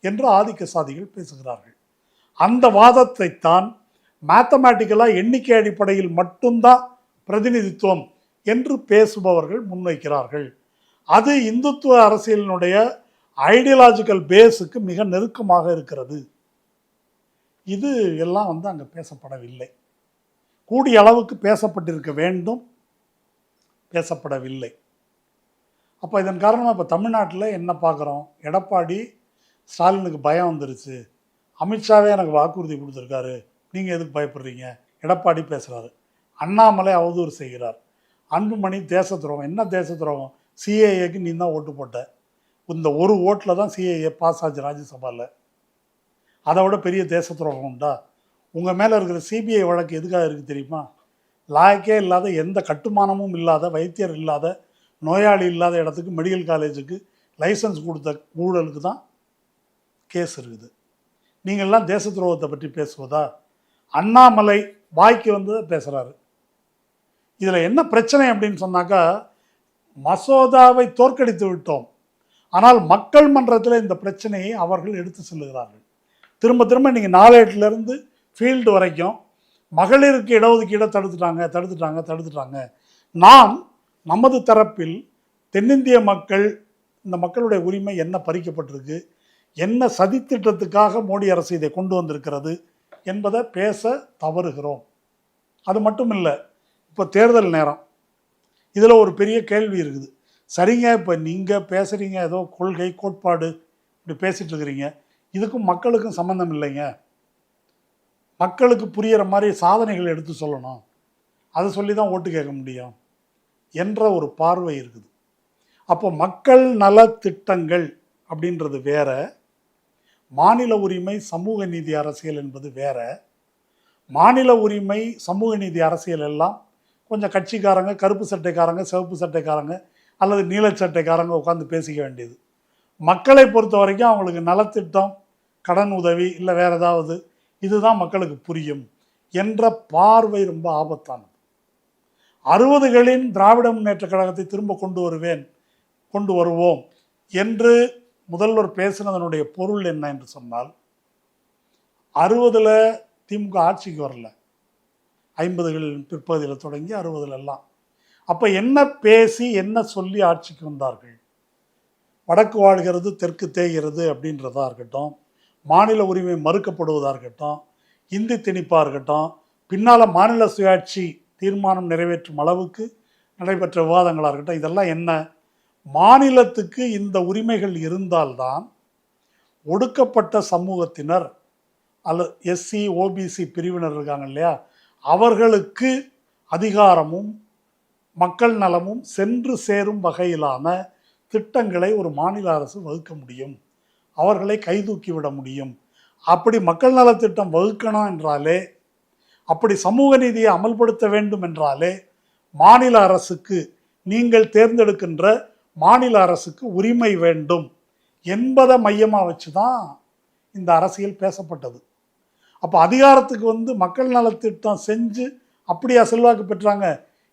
என்று ஆதிக்க சாதிகள் பேசுகிறார்கள். அந்த வாதத்தை தான் மேத்தமேட்டிக்கலாக எண்ணிக்கை அடிப்படையில் மட்டும்தான் பிரதிநிதித்துவம் என்று பேசுபவர்கள் முன்வைக்கிறார்கள். அது இந்துத்துவ அரசியலினுடைய ஐடியாலஜிக்கல் பேஸுக்கு மிக நெருக்கமாக இருக்கிறது. இது எல்லாம் அங்கே பேசப்படவில்லை. கூடிய அளவுக்கு பேசப்பட்டிருக்க வேண்டும், பேசப்படவில்லை. அப்போ இதன் காரணமாக இப்போ தமிழ்நாட்டில் என்ன பார்க்குறோம்? எடப்பாடி ஸ்டாலினுக்கு பயம் வந்துருச்சு, அமித்ஷாவே எனக்கு வாக்குறுதி கொடுத்துருக்காரு, நீங்கள் எதுக்கு பயப்படுறீங்க? எடப்பாடி பேசுகிறாரு. அண்ணாமலை அவதூறு செய்கிறார். அன்புமணி தேச துரோகம். என்ன தேச துரோகம்? சிஏஏக்கு நீ தான் ஓட்டு போட்ட. இந்த ஒரு ஓட்டில் தான் சிஏஏ பாஸ் ஆச்சு ராஜ்யசபாவில். அதை விட பெரிய தேச துரோகம் உண்டா? உங்கள் மேலே இருக்கிற சிபிஐ வழக்கு எதுக்காக இருக்குது தெரியுமா? லாய்க்கே இல்லாத, எந்த கட்டுமானமும் இல்லாத, வைத்தியர் இல்லாத, நோயாளி இல்லாத இடத்துக்கு மெடிக்கல் காலேஜுக்கு லைசன்ஸ் கொடுத்த ஊழலுக்கு தான் கேஸ் இருக்குது. நீங்கள்லாம் தேச துரோகத்தை பற்றி பேசுவதா? அண்ணாமலை வாய்க்கு வந்து பேசுகிறாரு. இதில் என்ன பிரச்சனை அப்படின்னு சொன்னாக்கா, மசோதாவை தோற்கடித்து விட்டோம், ஆனால் மக்கள் மன்றத்தில் இந்த பிரச்சனையை அவர்கள் எடுத்து செல்லுகிறார்கள். திரும்ப திரும்ப நீங்கள் 4-8லேருந்து ஃபீல்டு வரைக்கும் மகளிருக்கு இடஒதுக்கீடை தடுத்துட்டாங்க. நாம் நமது தரப்பில் தென்னிந்திய மக்கள், இந்த மக்களுடைய உரிமை என்ன பறிக்கப்பட்டிருக்கு, என்ன சதித்திட்டத்துக்காக மோடி அரசு இதை கொண்டு வந்திருக்கிறது என்பதை பேச தவறுகிறோம். அது மட்டும் இல்லை, இப்போ தேர்தல் நேரம், இதில் ஒரு பெரிய கேள்வி இருக்குது. சரிங்க, இப்போ நீங்கள் பேசுகிறீங்க, ஏதோ கொள்கை கோட்பாடு இப்படி பேசிகிட்டு இருக்கிறீங்க, இதுக்கும் மக்களுக்கும் சம்மந்தம் இல்லைங்க. மக்களுக்கு புரிகிற மாதிரி சாதனைகள் எடுத்து சொல்லணும், அதை சொல்லி தான் ஓட்டு கேட்க முடியும் என்ற ஒரு பார்வை இருக்குது. அப்போ மக்கள் நலத்திட்டங்கள் அப்படின்றது வேற, மாநில உரிமை சமூக நீதி அரசியல் என்பது வேற. மாநில உரிமை சமூக நீதி அரசியல் எல்லாம் கொஞ்சம் கட்சிக்காரங்க, கருப்பு சட்டைக்காரங்க, சிவப்பு சட்டைக்காரங்க அல்லது நீல சட்டைக்காரங்க உட்காந்து பேசிக்க வேண்டியது. மக்களை பொறுத்த வரைக்கும் அவங்களுக்கு நலத்திட்டம், கடன் உதவி இல்லை வேறு ஏதாவது, இதுதான் மக்களுக்கு புரியும் என்ற பார்வை ரொம்ப ஆபத்தானது. 60களின் திராவிட முன்னேற்ற கழகத்தை திரும்ப கொண்டு வருவோம் என்று முதல்வர் பேசினதனுடைய பொருள் என்ன என்று சொன்னால், 60ல் திமுக ஆட்சிக்கு வரல, 50களின் பிற்பகுதியில் தொடங்கி 60ல் எல்லாம். அப்போ என்ன பேசி என்ன சொல்லி ஆட்சிக்கு வந்தார்கள்? வடக்கு வாழ்கிறது தெற்கு தேய்கிறது அப்படின்றதா இருக்கட்டும், மாநில உரிமை மறுக்கப்படுவதாக இருக்கட்டும், இந்தி திணிப்பாக இருக்கட்டும், பின்னால் மாநில சுயாட்சி தீர்மானம் நிறைவேற்றும் அளவுக்கு நடைபெற்ற விவாதங்களாக இருக்கட்டும், இதெல்லாம் என்ன? மாநிலத்துக்கு இந்த உரிமைகள் இருந்தால்தான் ஒடுக்கப்பட்ட சமூகத்தினர் அல்லது எஸ்சி ஓபிசி பிரிவினர் இருக்காங்க இல்லையா, அவர்களுக்கு அதிகாரமும் மக்கள் நலமும் சென்று சேரும் வகையிலான திட்டங்களை ஒரு மாநில அரசு வகுக்க முடியும், அவர்களை கைதூக்கி விட முடியும். அப்படி மக்கள் நலத்திட்டம் வகுக்கணும் என்றாலே, அப்படி சமூக நீதியை அமல்படுத்த வேண்டும் என்றாலே, மாநில அரசுக்கு, நீங்கள் தேர்ந்தெடுக்கின்ற மாநில அரசுக்கு உரிமை வேண்டும் என்பதை மையமாக வச்சு தான் இந்த அரசியல் பேசப்பட்டது. அப்போ அதிகாரத்துக்கு வந்து மக்கள் நலத்திட்டம் செஞ்சு அப்படியா செல்வாக்கு பெற்றாங்க?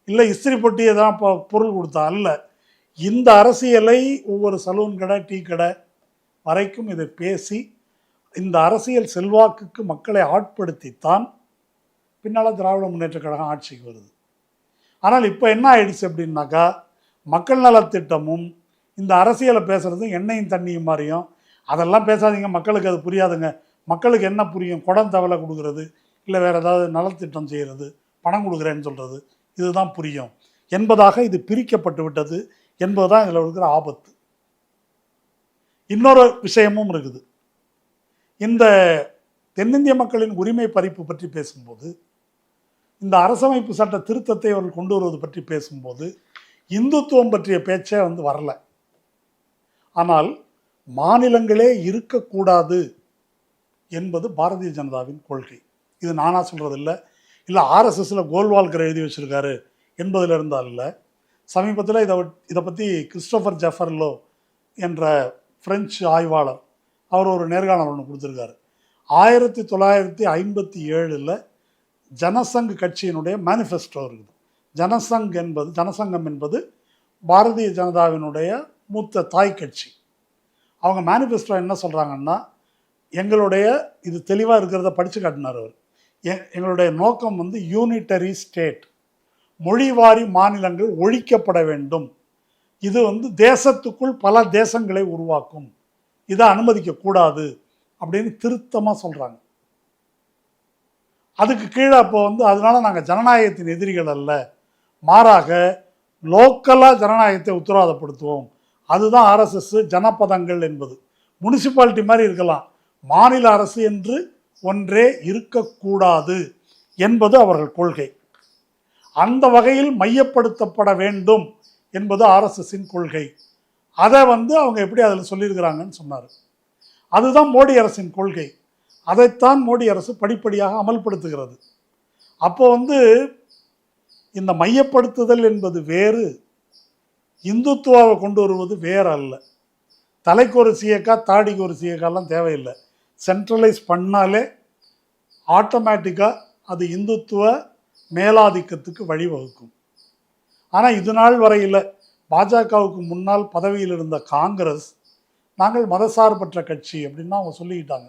இல்லை இஸ்திரி பொட்டியை தான் இப்போ பொருள் கொடுத்தா? அல்ல. இந்த அரசியலை ஒவ்வொரு சலூன் கடை, டீ கடை வரைக்கும் இதை பேசி இந்த அரசியல் செல்வாக்குக்கு மக்களை ஆட்படுத்தித்தான் பின்னால் திராவிட முன்னேற்ற கழகம் ஆட்சிக்கு வருது. ஆனால் இப்போ என்ன ஆயிடுச்சு அப்படின்னாக்கா, மக்கள் நலத்திட்டமும் இந்த அரசியலை பேசுகிறதும் எண்ணெயும் தண்ணியும் மாதிரியும், அதெல்லாம் பேசாதீங்க, மக்களுக்கு அது புரியாதுங்க. மக்களுக்கு என்ன புரியும்? குடம் தவளை கொடுக்கறது, இல்லை வேறு ஏதாவது நலத்திட்டம் செய்கிறது, பணம் கொடுக்குறேன்னு சொல்கிறது, இதுதான் புரியும் என்பதாக இது பிரிக்கப்பட்டு விட்டது என்பதுதான் இதில் இருக்கிற ஆபத்து. இன்னொரு விஷயமும் இருக்குது. இந்த தென்னிந்திய மக்களின் உரிமை பறிப்பு பற்றி பேசும்போது, இந்த அரசமைப்பு சட்ட திருத்தத்தை அவர்கள் கொண்டு வருவது பற்றி பேசும்போது இந்துத்துவம் பற்றிய பேச்சே வரல. ஆனால் மாநிலங்களே இருக்கக்கூடாது என்பது பாரதிய ஜனதாவின் கொள்கை. இது நானாக சொல்கிறது இல்லை, இல்லை ஆர்எஸ்எஸில் கோல்வால்கர் எழுதி வச்சுருக்காரு என்பதில் இருந்தால் இல்லை. சமீபத்தில் இதை பற்றி கிறிஸ்டோஃபர் ஜெஃபர்லோ என்ற பிரெஞ்சு ஆய்வாளர் அவர் ஒரு நேர்காணல் ஒன்று கொடுத்துருக்காரு. 1957 ஜனசங் கட்சியினுடைய மேனிஃபெஸ்டோ இருக்குது. ஜனசங்கம் என்பது பாரதிய ஜனதாவினுடைய மூத்த தாய் கட்சி. அவங்க மேனிஃபெஸ்டோ என்ன சொல்கிறாங்கன்னா, எங்களுடைய இது தெளிவாக இருக்கிறத படித்து காட்டினார் அவர். எங்களுடைய நோக்கம் யூனிட்டரி ஸ்டேட், மொழிவாரி மாநிலங்கள் ஒழிக்கப்பட வேண்டும். இது தேசத்துக்குள் பல தேசங்களை உருவாக்கும், இதை அனுமதிக்கக்கூடாது அப்படின்னு திருத்தமாக சொல்கிறாங்க. அதுக்கு கீழே அப்போ அதனால நாங்கள் ஜனநாயகத்தின் எதிரிகள் அல்ல, மாறாக லோக்கலாக ஜனநாயகத்தை உத்தரவாதப்படுத்துவோம். அதுதான் ஆர்எஸ்எஸ் ஜனபதங்கள் என்பது. முனிசிபாலிட்டி மாதிரி இருக்கலாம், மாநில அரசு என்று ஒன்றே இருக்கக்கூடாது என்பது அவர்கள் கொள்கை. அந்த வகையில் மையப்படுத்தப்பட வேண்டும் என்பது ஆர்எஸ்எஸின் கொள்கை. அதை அவங்க எப்படி அதில் சொல்லியிருக்கிறாங்கன்னு சொன்னார். அதுதான் மோடி அரசின் கொள்கை. அதைத்தான் மோடி அரசு படிப்படியாக அமல்படுத்துகிறது. அப்போ இந்த மையப்படுத்துதல் என்பது வேறு, இந்துத்துவாவை கொண்டு வருவது வேறு அல்ல. தலைக்கு ஒரு சீயக்கா, தாடிக்கு ஒரு சீயக்காலாம் தேவையில்லை. சென்ட்ரலைஸ் பண்ணாலே ஆட்டோமேட்டிக்காக அது இந்துத்துவ மேலாதிக்கத்துக்கு வழிவகுக்கும். ஆனால் இது நாள் வரையில் பாஜகவுக்கு முன்னால் பதவியில் இருந்த காங்கிரஸ் நாங்கள் மதசார்பற்ற கட்சி அப்படின்னு அவங்க சொல்லிக்கிட்டாங்க.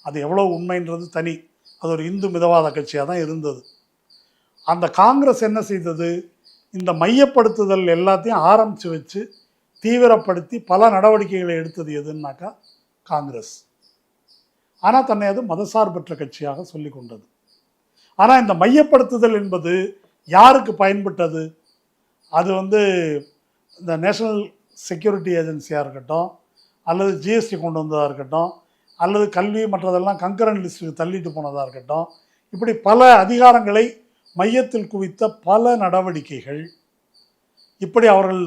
அது எவ்வளோ உண்மைன்றது தனி, அது ஒரு இந்து மிதவாத கட்சியாக தான் இருந்தது. அந்த காங்கிரஸ் என்ன செய்தது, இந்த மையப்படுத்துதல் எல்லாத்தையும் ஆரம்பித்து வச்சு தீவிரப்படுத்தி பல நடவடிக்கைகளை எடுத்தது எதுன்னாக்கா காங்கிரஸ். ஆனால் தன்னை அது மதசார்பற்ற கட்சியாக சொல்லி கொண்டது. ஆனால் இந்த மையப்படுத்துதல் என்பது யாருக்கு பயன்பட்டது? அது இந்த நேஷனல் செக்யூரிட்டி ஏஜென்சியாக இருக்கட்டும், அல்லது ஜிஎஸ்டி கொண்டு வந்ததாக இருக்கட்டும், அல்லது கல்வி மற்றதெல்லாம் கங்கரன் லிஸ்ட்டுக்கு தள்ளிட்டு போனதாக இருக்கட்டும், இப்படி பல அதிகாரங்களை மையத்தில் குவித்த பல நடவடிக்கைகள், இப்படி அவர்கள்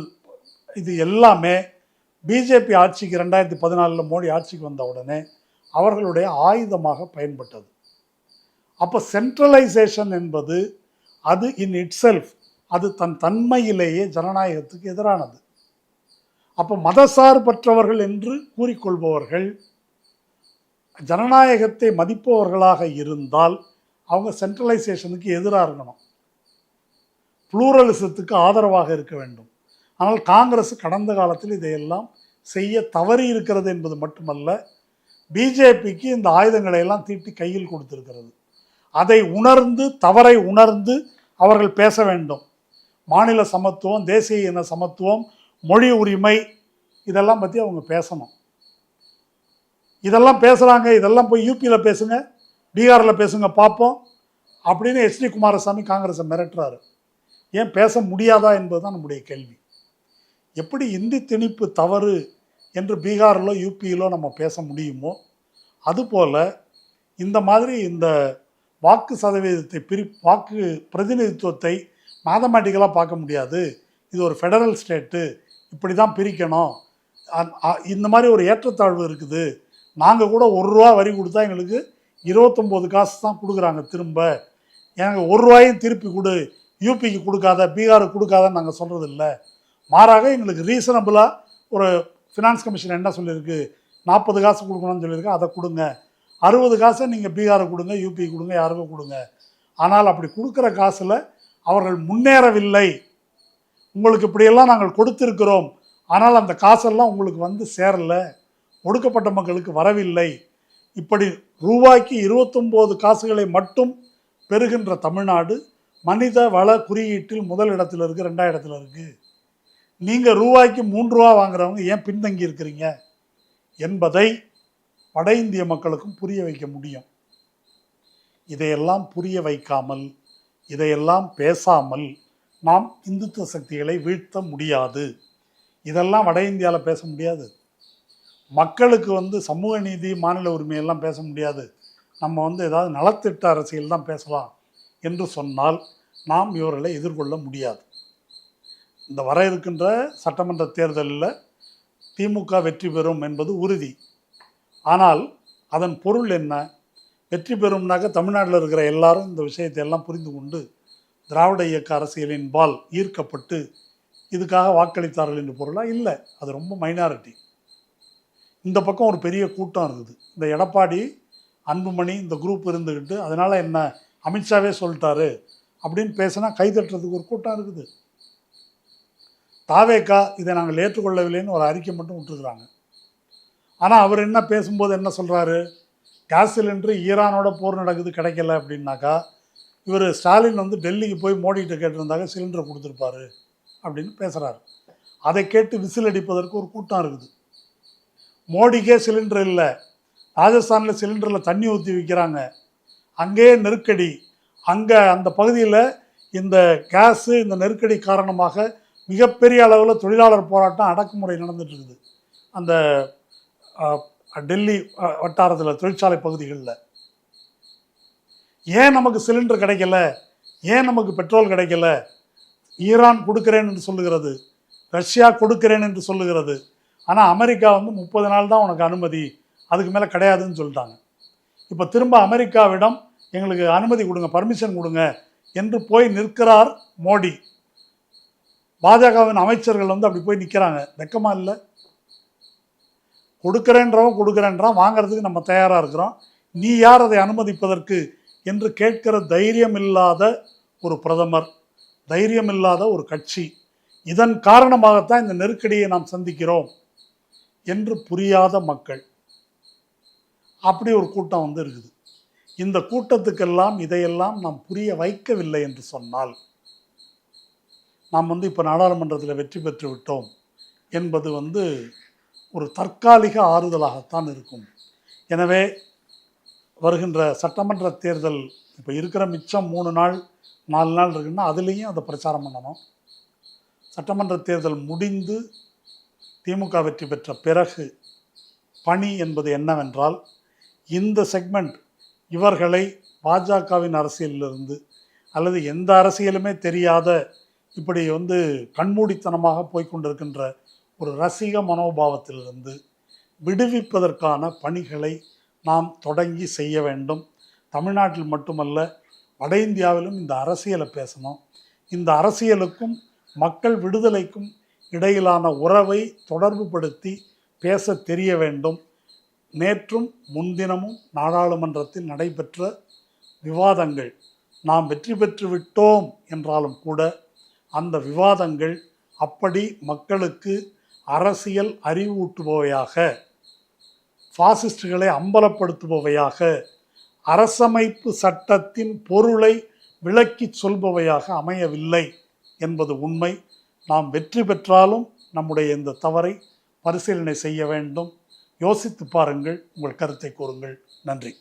இது எல்லாமே பிஜேபி ஆட்சிக்கு 2014 மோடி ஆட்சிக்கு வந்த உடனே அவர்களுடைய ஆயுதமாக பயன்பட்டது. அப்போ சென்ட்ரலைசேஷன் என்பது அது இன் இட் செல்ஃப், அது தன் தன்மையிலேயே ஜனநாயகத்துக்கு எதிரானது. அப்போ மதசார்பற்றவர்கள் என்று கூறிக்கொள்பவர்கள் ஜனநாயகத்தை மதிப்பவர்களாக இருந்தால் அவங்க சென்ட்ரலைசேஷனுக்கு எதிராக இருக்கணும், புளூரலிசத்துக்கு ஆதரவாக இருக்க வேண்டும். ஆனால் காங்கிரஸ் கடந்த காலத்தில் இதையெல்லாம் செய்ய தவறி இருக்கிறது என்பது மட்டுமல்ல, பிஜேபிக்கு இந்த ஆயுதங்களை எல்லாம் தீட்டி கையில் கொடுத்திருக்கிறது. அதை உணர்ந்து, தவறை உணர்ந்து அவர்கள் பேச வேண்டும். மாநில சமத்துவம், தேசிய இன சமத்துவம், மொழி உரிமை, இதெல்லாம் பற்றி அவங்க பேசணும். இதெல்லாம் பேசுகிறாங்க, இதெல்லாம் போய் யூபியில் பேசுங்க, பீகாரில் பேசுங்க பார்ப்போம் அப்படின்னு HD குமாரசாமி காங்கிரஸை மிரட்டுறாரு. ஏன் பேச முடியாதா என்பது தான் நம்முடைய கேள்வி. எப்படி இந்தி திணிப்பு தவறு என்று பீகாரிலோ யூபியிலோ நம்ம பேச முடியுமோ, அதுபோல் இந்த மாதிரி இந்த வாக்கு சதவீதத்தை வாக்கு பிரதிநிதித்துவத்தை மேத்தமேட்டிக்கலாக பார்க்க முடியாது. இது ஒரு ஃபெடரல் ஸ்டேட்டு, இப்படி தான் பிரிக்கணும், இந்த மாதிரி ஒரு ஏற்றத்தாழ்வு இருக்குது. நாங்கள் கூட ₹1 வரி கொடுத்தா எங்களுக்கு 29 காசு தான் கொடுக்குறாங்க. திரும்ப எனக்கு ₹1 திருப்பி கொடு, யூபிக்கு கொடுக்காத, பீகாருக்கு கொடுக்காதன்னு நாங்கள் சொல்கிறது இல்லை. மாறாக எங்களுக்கு ரீசனபிளாக ஒரு ஃபினான்ஸ் கமிஷன் என்ன சொல்லியிருக்கு, 40 காசு கொடுக்கணும்னு சொல்லியிருக்கு, அதை கொடுங்க. 60 காசை நீங்கள் பீகாருக்கு கொடுங்க, யூபிக்கு கொடுங்க, யாருக்கும் கொடுங்க. ஆனால் அப்படி கொடுக்குற காசில் அவர்கள் முன்னேறவில்லை. உங்களுக்கு இப்படியெல்லாம் நாங்கள் கொடுத்திருக்கிறோம், ஆனால் அந்த காசெல்லாம் உங்களுக்கு வந்து சேரலை, ஒடுக்கப்பட்ட மக்களுக்கு வரவில்லை. இப்படி ரூபாய்க்கு 29 காசுகளை மட்டும் பெறுகின்ற தமிழ்நாடு மனித வள குறியீட்டில் முதல் இடத்துல இருக்குது, 2ஆம் இடத்துல இருக்குது. நீங்கள் ரூபாய்க்கு ₹3 வாங்குறவங்க ஏன் பின்தங்கி இருக்கிறீங்க என்பதை வட இந்திய மக்களுக்கும் புரிய வைக்க முடியும். இதையெல்லாம் புரிய வைக்காமல், இதையெல்லாம் பேசாமல் நாம் இந்துத்துவ சக்திகளை வீழ்த்த முடியாது. இதெல்லாம் வட இந்தியாவில் பேச முடியாது. மக்களுக்கு சமூக நீதி, மாநில உரிமையெல்லாம் பேச முடியாது. நம்ம ஏதாவது நலத்திட்ட அரசியல் தான் பேசலாம் என்று சொன்னால் நாம் இவர்களை எதிர்கொள்ள முடியாது. இந்த வர இருக்கின்ற சட்டமன்ற தேர்தலில் திமுக வெற்றி பெறும் என்பது உறுதி. ஆனால் அதன் பொருள் என்ன? வெற்றி பெறும்னாக்க தமிழ்நாட்டில் இருக்கிற எல்லாரும் இந்த விஷயத்தை எல்லாம் புரிந்து கொண்டு திராவிட இயக்க அரசியலின் பால் ஈர்க்கப்பட்டு இதுக்காக வாக்களித்தார்கள் என்று பொருளாக இல்லை. அது ரொம்ப மைனாரிட்டி. இந்த பக்கம் ஒரு பெரிய கூட்டம் இருக்குது. இந்த எடப்பாடி, அன்புமணி இந்த குரூப் இருந்துக்கிட்டு அதனால் என்ன அமித்ஷாவே சொல்லிட்டாரு அப்படின்னு பேசினா கைதட்டுறதுக்கு ஒரு கூட்டம் இருக்குது. தாவேகா இதை நாங்கள் ஏற்றுக்கொள்ளவில்லைன்னு ஒரு அறிக்கை மட்டும் விட்டுருக்குறாங்க. ஆனால் அவர் என்ன பேசும்போது என்ன சொல்கிறாரு, கேஸ் சிலிண்டரு ஈரானோட போர் நடக்குது கிடைக்கல அப்படின்னாக்கா, இவர் ஸ்டாலின் டெல்லிக்கு போய் மோடிகிட்ட கேட்டிருந்தாங்க சிலிண்டரை கொடுத்துருப்பாரு அப்படின்னு பேசுகிறாரு. அதை கேட்டு விசில் அடிப்பதற்கு ஒரு கூட்டம் இருக்குது. மோடிக்கே சிலிண்டர் இல்லை, ராஜஸ்தானில் சிலிண்டரில் தண்ணி ஊற்றி விற்கிறாங்க, அங்கேயே நெருக்கடி, அங்கே அந்த பகுதியில் இந்த கேஸு இந்த நெருக்கடி காரணமாக மிகப்பெரிய அளவில் தொழிலாளர் போராட்டம் அடக்குமுறை நடந்துட்டு இருக்குது அந்த டெல்லி வட்டாரத்தில் தொழிற்சாலை பகுதிகளில். ஏன் நமக்கு சிலிண்டர் கிடைக்கல, ஏன் நமக்கு பெட்ரோல் கிடைக்கல? ஈரான் கொடுக்கிறேன் என்று சொல்லுகிறது, ரஷ்யா கொடுக்கிறேன் என்று சொல்லுகிறது. ஆனால் அமெரிக்கா 30 நாள் தான் உனக்கு அனுமதி, அதுக்கு மேலே கிடையாதுன்னு சொல்லிட்டாங்க. இப்போ திரும்ப அமெரிக்காவிடம் எங்களுக்கு அனுமதி கொடுங்க, பர்மிஷன் கொடுங்க என்று போய் நிற்கிறார் மோடி. பாஜகவின் அமைச்சர்கள் அப்படி போய் நிற்கிறாங்க. வெக்கமா இல்லை? கொடுக்குறேன்றவன் கொடுக்குறேன்றான், வாங்கிறதுக்கு நம்ம தயாராக இருக்கிறோம், நீ யார் அதை அனுமதிப்பதற்கு என்று கேட்கிற தைரியம் இல்லாத ஒரு பிரதமர், தைரியம் இல்லாத ஒரு கட்சி, இதன் காரணமாகத்தான் இந்த நெருக்கடியை நாம் சந்திக்கிறோம் என்று புரியாத மக்கள், அப்படி ஒரு கூட்டம் இருக்குது. இந்த கூட்டத்துக்கெல்லாம் இதையெல்லாம் நாம் புரிய வைக்கவில்லை என்று சொன்னால் நாம் இப்போ நாடாளுமன்றத்தில் வெற்றி பெற்று விட்டோம் என்பது ஒரு தற்காலிக ஆறுதலாகத்தான் இருக்கும். எனவே வருகின்ற சட்டமன்ற தேர்தல் இப்போ இருக்கிற மிச்சம் 3 நாள் 4 நாள் இருக்குன்னா அதுலேயும் அதை பிரச்சாரம் பண்ணணும். சட்டமன்ற தேர்தல் முடிந்து திமுக வெற்றி பெற்ற பிறகு பணி என்பது என்னவென்றால் இந்த செக்மெண்ட் இவர்களை பாஜகவின் அரசியலிலிருந்து அல்லது எந்த அரசியலுமே தெரியாத இப்படி கண்மூடித்தனமாக போய்கொண்டிருக்கின்ற ஒரு ரசிக மனோபாவத்திலிருந்து விடுவிப்பதற்கான பணிகளை நாம் தொடங்கி செய்ய வேண்டும். தமிழ்நாட்டில் மட்டுமல்ல, வட இந்தியாவிலும் இந்த அரசியலை பேசணும். இந்த அரசியலுக்கும் மக்கள் விடுதலைக்கும் இடையிலான உறவை தொடர்புபடுத்தி பேச தெரிய வேண்டும். நேற்றும் முன்தினமும் நாடாளுமன்றத்தில் நடைபெற்ற விவாதங்கள் நாம் வெற்றி பெற்று விட்டோம் என்றாலும் கூட அந்த விவாதங்கள் அப்படி மக்களுக்கு அரசியல் அறிவூட்டுபவையாக, பாசிஸ்டுகளை அம்பலப்படுத்துபவையாக, அரசமைப்பு சட்டத்தின் பொருளை விளக்கி சொல்பவையாக அமையவில்லை என்பது உண்மை. நாம் வெற்றி பெற்றாலும் நம்முடைய இந்த தவறை பரிசீலனை செய்ய வேண்டும். யோசித்து பாருங்கள், உங்கள் கருத்தை கூறுங்கள். நன்றி.